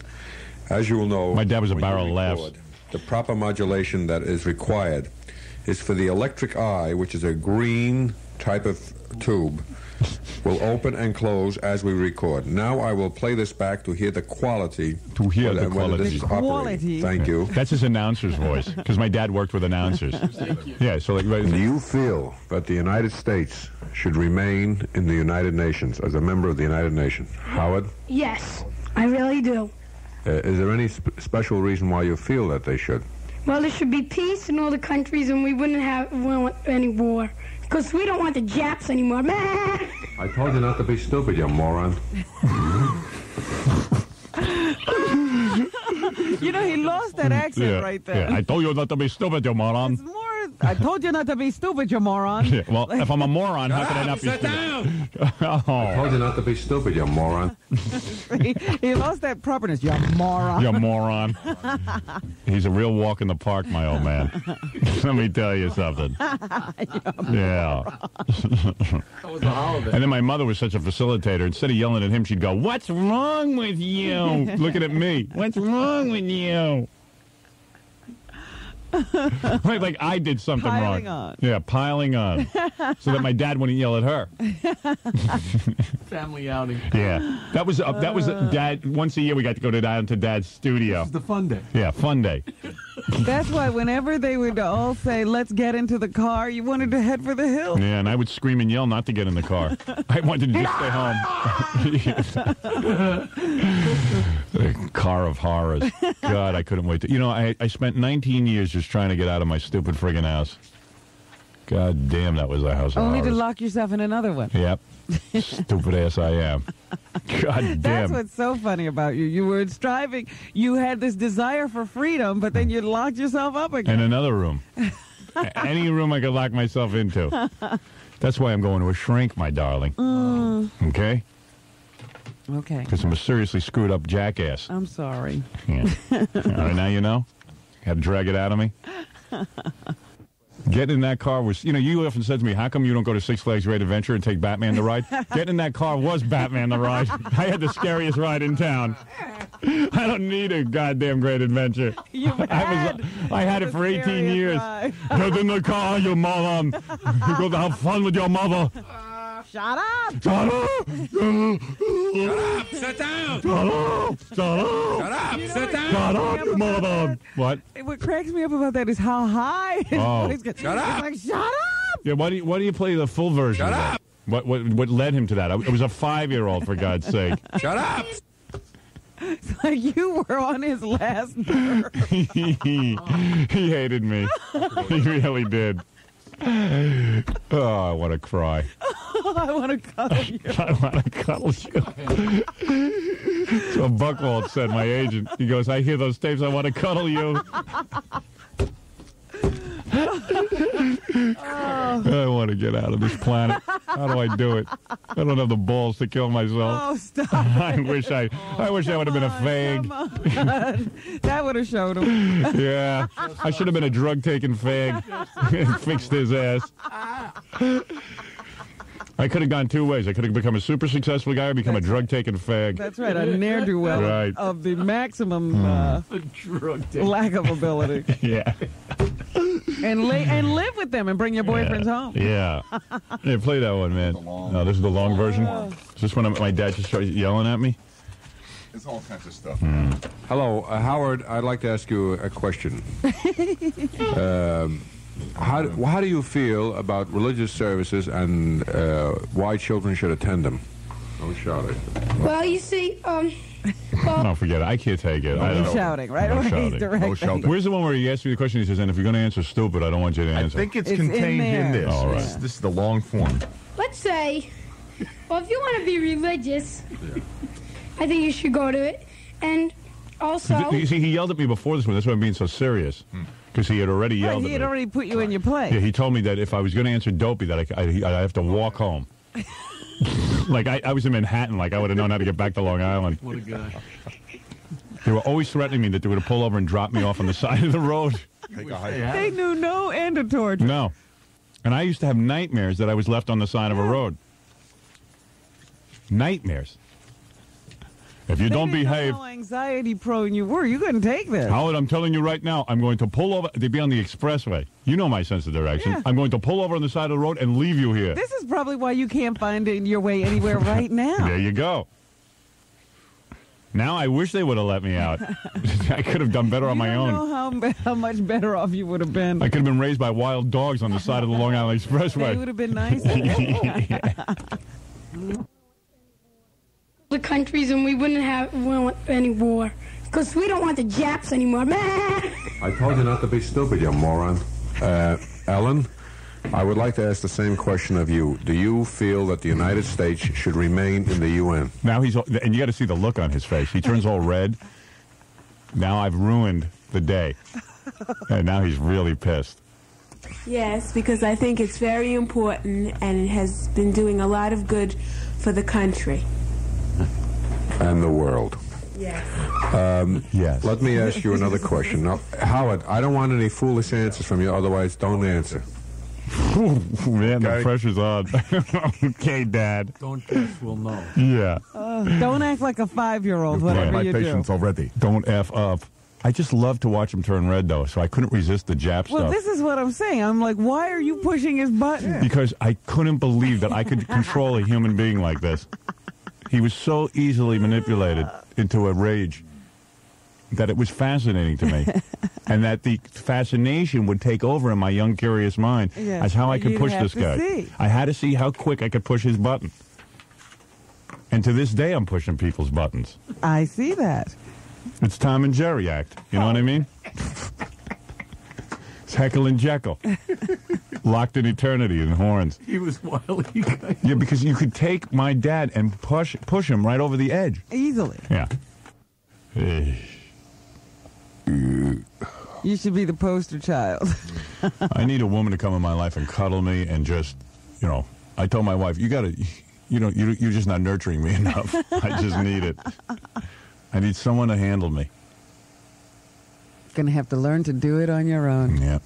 Speaker 13: As you will know,
Speaker 1: my dad was a
Speaker 13: when
Speaker 1: barrel
Speaker 13: you
Speaker 1: of laughs.
Speaker 13: record, the proper modulation that is required is for the electric eye, which is a green type of tube, will open and close as we record. Now I will play this back to hear the quality.
Speaker 1: To hear the
Speaker 13: whether
Speaker 1: quality.
Speaker 13: this is operating. Thank you.
Speaker 1: That's his announcer's voice, because my dad worked with announcers. Yeah, so like.
Speaker 13: Do you feel that the United States should remain in the United Nations as a member of the United Nations? Howard?
Speaker 14: Yes, I really do.
Speaker 13: Is there any special reason why you feel that they should?
Speaker 14: Well, there should be peace in all the countries, and we wouldn't want any war. Because we don't want the Japs anymore.
Speaker 13: I told you not to be stupid, you moron.
Speaker 2: You know, he lost that accent right there.
Speaker 1: Yeah, I told you not to be stupid, you moron.
Speaker 2: It's more, I told you not to be stupid, you moron.
Speaker 1: Yeah, well, if I'm a moron, how can I not be
Speaker 13: Sit
Speaker 1: stupid?
Speaker 13: down! I told you not to be stupid, you moron.
Speaker 2: He lost that properness, you moron.
Speaker 1: You moron. He's a real walk in the park, my old man. Let me tell you something. Yeah. And then my mother was such a facilitator. Instead of yelling at him, she'd go, "What's wrong with you?" Looking at me. "What's wrong with you?" like I did something
Speaker 2: Piling
Speaker 1: wrong.
Speaker 2: on.
Speaker 1: Yeah, piling on. So that my dad wouldn't yell at her.
Speaker 9: Family outing.
Speaker 1: Yeah. That was Dad. Once a year we got to go down to Dad's studio.
Speaker 9: This is the fun day.
Speaker 1: Yeah, fun day.
Speaker 2: That's why whenever they would all say, "Let's get into the car," you wanted to head for the hill.
Speaker 1: Yeah, and I would scream and yell not to get in the car. I wanted to just stay home. The car of horrors. God, I couldn't wait to. You know, I spent 19 years just trying to get out of my stupid friggin' house. God damn, that was a house of
Speaker 2: Only to
Speaker 1: horrors.
Speaker 2: lock yourself in another one.
Speaker 1: Yep. Stupid ass I am. God damn.
Speaker 2: That's what's so funny about you. You were striving. You had this desire for freedom, but then you locked yourself up again.
Speaker 1: In another room. Any room I could lock myself into. That's why I'm going to a shrink, my darling. Okay?
Speaker 2: Okay.
Speaker 1: Because I'm a seriously screwed up jackass.
Speaker 2: I'm sorry.
Speaker 1: Yeah. All right, now you know? Had to drag it out of me? Getting in that car was, you often said to me, how come you don't go to Six Flags Great Adventure and take Batman the ride? Getting in that car was Batman the ride. I had the scariest ride in town. I don't need a goddamn Great Adventure. I had it for 18 years. Get in the car, you moron. You go to have fun with your mother.
Speaker 2: Shut up!
Speaker 1: Shut up!
Speaker 15: Shut up! Sit down!
Speaker 1: Shut up! Shut up!
Speaker 15: Shut up! Sit down!
Speaker 1: Shut up, you moron! What?
Speaker 2: What cracks me up about that is how high his voice gets.
Speaker 15: Shut up!
Speaker 2: It's like, shut up!
Speaker 1: Yeah, why do you play the full version?
Speaker 15: Shut
Speaker 1: of
Speaker 15: up!
Speaker 1: That? What led him to that? It was a 5-year-old, for God's sake.
Speaker 15: Shut up!
Speaker 2: It's like you were on his last nerve.
Speaker 1: He hated me. He really did. Oh, I want to cry.
Speaker 2: I want to cuddle you.
Speaker 1: I want to cuddle you. So Buchwald said, my agent, he goes, I hear those tapes, I want to cuddle you. I want to get out of this planet. How do I do it? I don't have the balls to kill myself.
Speaker 2: Oh, stop.
Speaker 1: I wish I would have been a fag.
Speaker 2: That would have showed him.
Speaker 1: Yeah. I should have been a drug-taking fag and fixed his ass. I could have gone two ways. I could have become a super successful guy or become a drug-taking fag.
Speaker 2: That's right, a ne'er-do-well
Speaker 1: Right.
Speaker 2: of the maximum lack of ability.
Speaker 1: Yeah.
Speaker 2: And live with them and bring your boyfriends home.
Speaker 1: Yeah. Yeah, play that one, man. No, this is the long version. Is this when my dad just started yelling at me?
Speaker 3: It's all kinds of stuff.
Speaker 13: Hello, Howard. I'd like to ask you a question. How do you feel about religious services and why children should attend them? Don't shout it.
Speaker 14: Well, you see,
Speaker 1: No, forget it. I can't take it. I
Speaker 2: No
Speaker 1: don't-
Speaker 2: shouting, right?
Speaker 1: No
Speaker 2: Or he's
Speaker 1: shouting.
Speaker 2: directing.
Speaker 3: No shouting.
Speaker 1: Where's the one where he asks me the question? He says, and if you're going to answer stupid, I don't want you to
Speaker 3: I
Speaker 1: answer.
Speaker 3: think it's
Speaker 2: It's in
Speaker 3: contained in
Speaker 2: there.
Speaker 3: this.
Speaker 1: All right.
Speaker 3: This is the long form.
Speaker 14: Let's say, well, if you want to be religious, I think you should go to it. And also,
Speaker 1: You see, he yelled at me before this one. That's why I'm being so serious. Because he had already
Speaker 2: Right,
Speaker 1: yelled
Speaker 2: he
Speaker 1: at
Speaker 2: had
Speaker 1: me.
Speaker 2: already put you in your place.
Speaker 1: Yeah, he told me that if I was going to answer dopey, that I'd have to walk home. Like, I was in Manhattan. Like, I would have known how to get back to Long Island.
Speaker 9: What a guy.
Speaker 1: They were always threatening me that they were going to pull over and drop me off on the side of the road.
Speaker 2: They knew no end of torture.
Speaker 1: No. And I used to have nightmares that I was left on the side of a road. Nightmares. If you don't
Speaker 2: They didn't know
Speaker 1: behave...
Speaker 2: how anxiety prone you were. You couldn't take this.
Speaker 1: Howard, I'm telling you right now, I'm going to pull over. They'd be on the expressway. You know my sense of direction.
Speaker 2: Yeah.
Speaker 1: I'm going to pull over on the side of the road and leave you here.
Speaker 2: This is probably why you can't find your way anywhere right now.
Speaker 1: There you go. Now I wish they would have let me out. I could have done better on my
Speaker 2: You
Speaker 1: own.
Speaker 2: don't know how much better off you would have been.
Speaker 1: I could have been raised by wild dogs on the side of the Long Island Expressway.
Speaker 2: They would have been nice.
Speaker 14: the countries, and we wouldn't want any war. Because we don't want the Japs anymore.
Speaker 13: I told you not to be stupid, you moron. Ellen, I would like to ask the same question of you. Do you feel that the United States should remain in the UN?
Speaker 1: Now he's, and you got to see the look on his face. He turns all red. Now I've ruined the day. And now he's really pissed.
Speaker 16: Yes, because I think it's very important and it has been doing a lot of good for the country.
Speaker 13: And the world.
Speaker 16: Yes.
Speaker 1: Yes.
Speaker 13: Let me ask you another question. Now, Howard, I don't want any foolish answers from you, otherwise don't answer.
Speaker 1: Man, the pressure's on. Okay, Dad.
Speaker 9: Don't guess, we'll know.
Speaker 1: Yeah.
Speaker 2: Don't act like a 5-year-old, whatever
Speaker 1: My
Speaker 2: you do.
Speaker 1: patience already. Don't F up. I just love to watch him turn red, though, so I couldn't resist the Jap
Speaker 2: Well,
Speaker 1: stuff.
Speaker 2: this is what I'm saying. I'm like, why are you pushing his button?
Speaker 1: Because I couldn't believe that I could control a human being like this. He was so easily manipulated into a rage that it was fascinating to me. And that the fascination would take over in my young, curious mind
Speaker 2: Yes,
Speaker 1: as how I could
Speaker 2: you'd
Speaker 1: push
Speaker 2: have
Speaker 1: this
Speaker 2: to
Speaker 1: guy.
Speaker 2: see.
Speaker 1: I had to see how quick I could push his button. And to this day, I'm pushing people's buttons.
Speaker 2: I see that.
Speaker 1: It's Tom and Jerry act. You know what I mean? It's Heckle and Jekyll. Locked in eternity in horns.
Speaker 9: He was wily.
Speaker 1: Yeah, because you could take my dad and push him right over the edge.
Speaker 2: Easily.
Speaker 1: Yeah.
Speaker 2: You should be the poster child.
Speaker 1: I need a woman to come in my life and cuddle me and just, you know, I told my wife, you're just not nurturing me enough. I just need it. I need someone to handle me.
Speaker 2: Gonna have to learn to do it on your own.
Speaker 1: Yeah.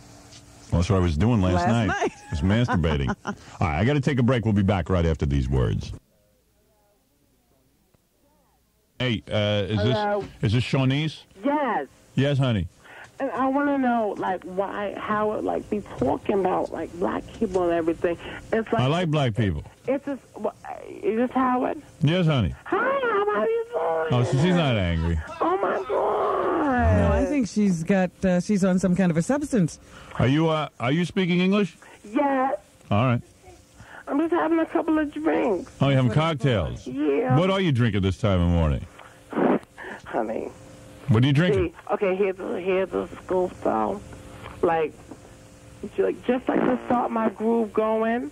Speaker 1: Well, that's what I was doing last
Speaker 2: Last
Speaker 1: night.
Speaker 2: night.
Speaker 1: I was masturbating. All right, I got to take a break. We'll be back right after these words. Hey,
Speaker 17: Hello?
Speaker 1: is this Shawnee's?
Speaker 17: Yes.
Speaker 1: Yes, honey.
Speaker 17: And I want to know, like, why Howard, like, be talking about, like, black people and everything. It's like...
Speaker 1: I like black people.
Speaker 17: It's just... Is this Howard?
Speaker 1: Yes, honey.
Speaker 17: Hi, how are you doing?
Speaker 1: Oh, so she's not angry.
Speaker 17: Oh, my God.
Speaker 2: No, I think she's got, she's on some kind of a substance.
Speaker 1: Are you speaking English?
Speaker 17: Yes.
Speaker 1: All right.
Speaker 17: I'm just having a couple of drinks.
Speaker 1: Oh, you having cocktails?
Speaker 17: Yeah.
Speaker 1: What are you drinking this time of morning?
Speaker 17: Honey.
Speaker 1: What are you drinking?
Speaker 17: See, okay, here's a scoop, though. Like, just like to start my groove going,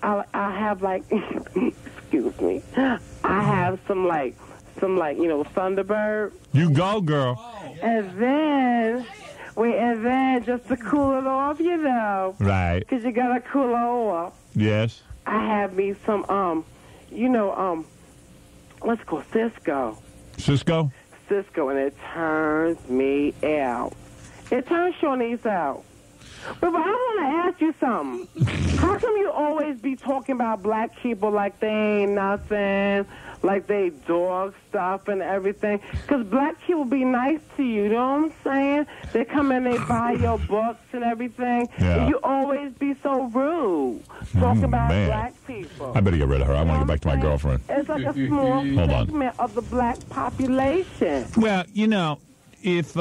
Speaker 17: I'll have, like, excuse me, I have some, Thunderbird.
Speaker 1: You go, girl.
Speaker 17: And then just to cool it off, you know.
Speaker 1: Right.
Speaker 17: Because you got to cool it off.
Speaker 1: Yes.
Speaker 17: I have me some, let's go Cisco.
Speaker 1: Cisco?
Speaker 17: Cisco, and it turns me out. It turns Shawnee's out. But I want to ask you something. How come you always be talking about black people like they ain't nothing, like they dog stuff and everything? Because black people be nice to you, you know what I'm saying? They come in, they buy your books and everything.
Speaker 1: Yeah.
Speaker 17: And you always be so rude talking about
Speaker 1: man.
Speaker 17: black people.
Speaker 1: I better get rid of her. I want to get back to my girlfriend.
Speaker 17: It's like a small
Speaker 1: Hold on.
Speaker 17: segment of the black population.
Speaker 1: Well, if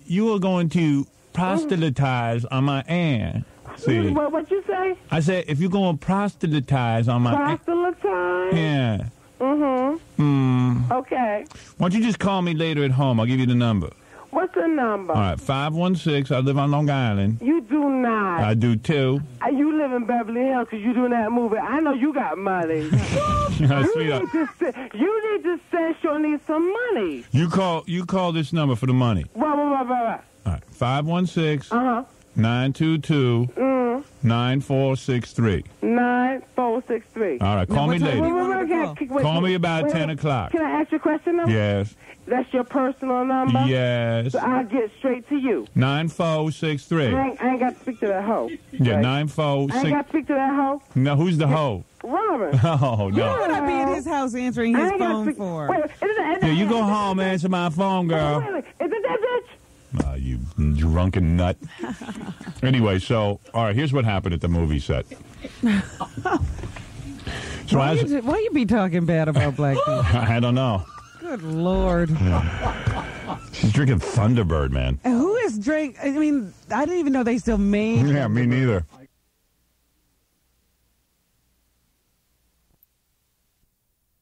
Speaker 1: you were going to proselytize on my aunt, see,
Speaker 17: What you say?
Speaker 1: I said if you're going to proselytize on my aunt,
Speaker 17: Proselytize?
Speaker 1: yeah,
Speaker 17: Okay.
Speaker 1: Why don't you just call me later at home? I'll give you the number.
Speaker 17: What's the number?
Speaker 1: All right, 516. I live on Long Island.
Speaker 17: You do not.
Speaker 1: I do too.
Speaker 17: You live in Beverly Hills because you doing that movie. I know you got money. you need to send Shawnees some money.
Speaker 1: You call this number for the money.
Speaker 17: Right.
Speaker 1: All right, 516 922 9463.
Speaker 17: 9463.
Speaker 1: All right, call me later. Call me about 10 o'clock.
Speaker 17: Can I ask you a question now?
Speaker 1: Yes.
Speaker 17: That's your personal number?
Speaker 1: Yes.
Speaker 17: So I'll get straight to you.
Speaker 1: 9463.
Speaker 17: I ain't got to speak to that hoe.
Speaker 1: Yeah,
Speaker 17: Right.
Speaker 1: 946.
Speaker 17: I ain't got to speak to that hoe.
Speaker 1: No, who's the hoe?
Speaker 17: Robin.
Speaker 1: Oh, no.
Speaker 2: What would I be at his house answering his phone for?
Speaker 1: Yeah, you go home and answer my phone, girl.
Speaker 17: Is it that bitch?
Speaker 1: You drunken nut. Anyway, so, all right, here's what happened at the movie set. So
Speaker 2: why you be talking bad about black people?
Speaker 1: I don't know.
Speaker 2: Good Lord.
Speaker 1: She's drinking Thunderbird, man.
Speaker 2: And who is drink? I mean, I didn't even know they still made.
Speaker 1: Yeah, me neither.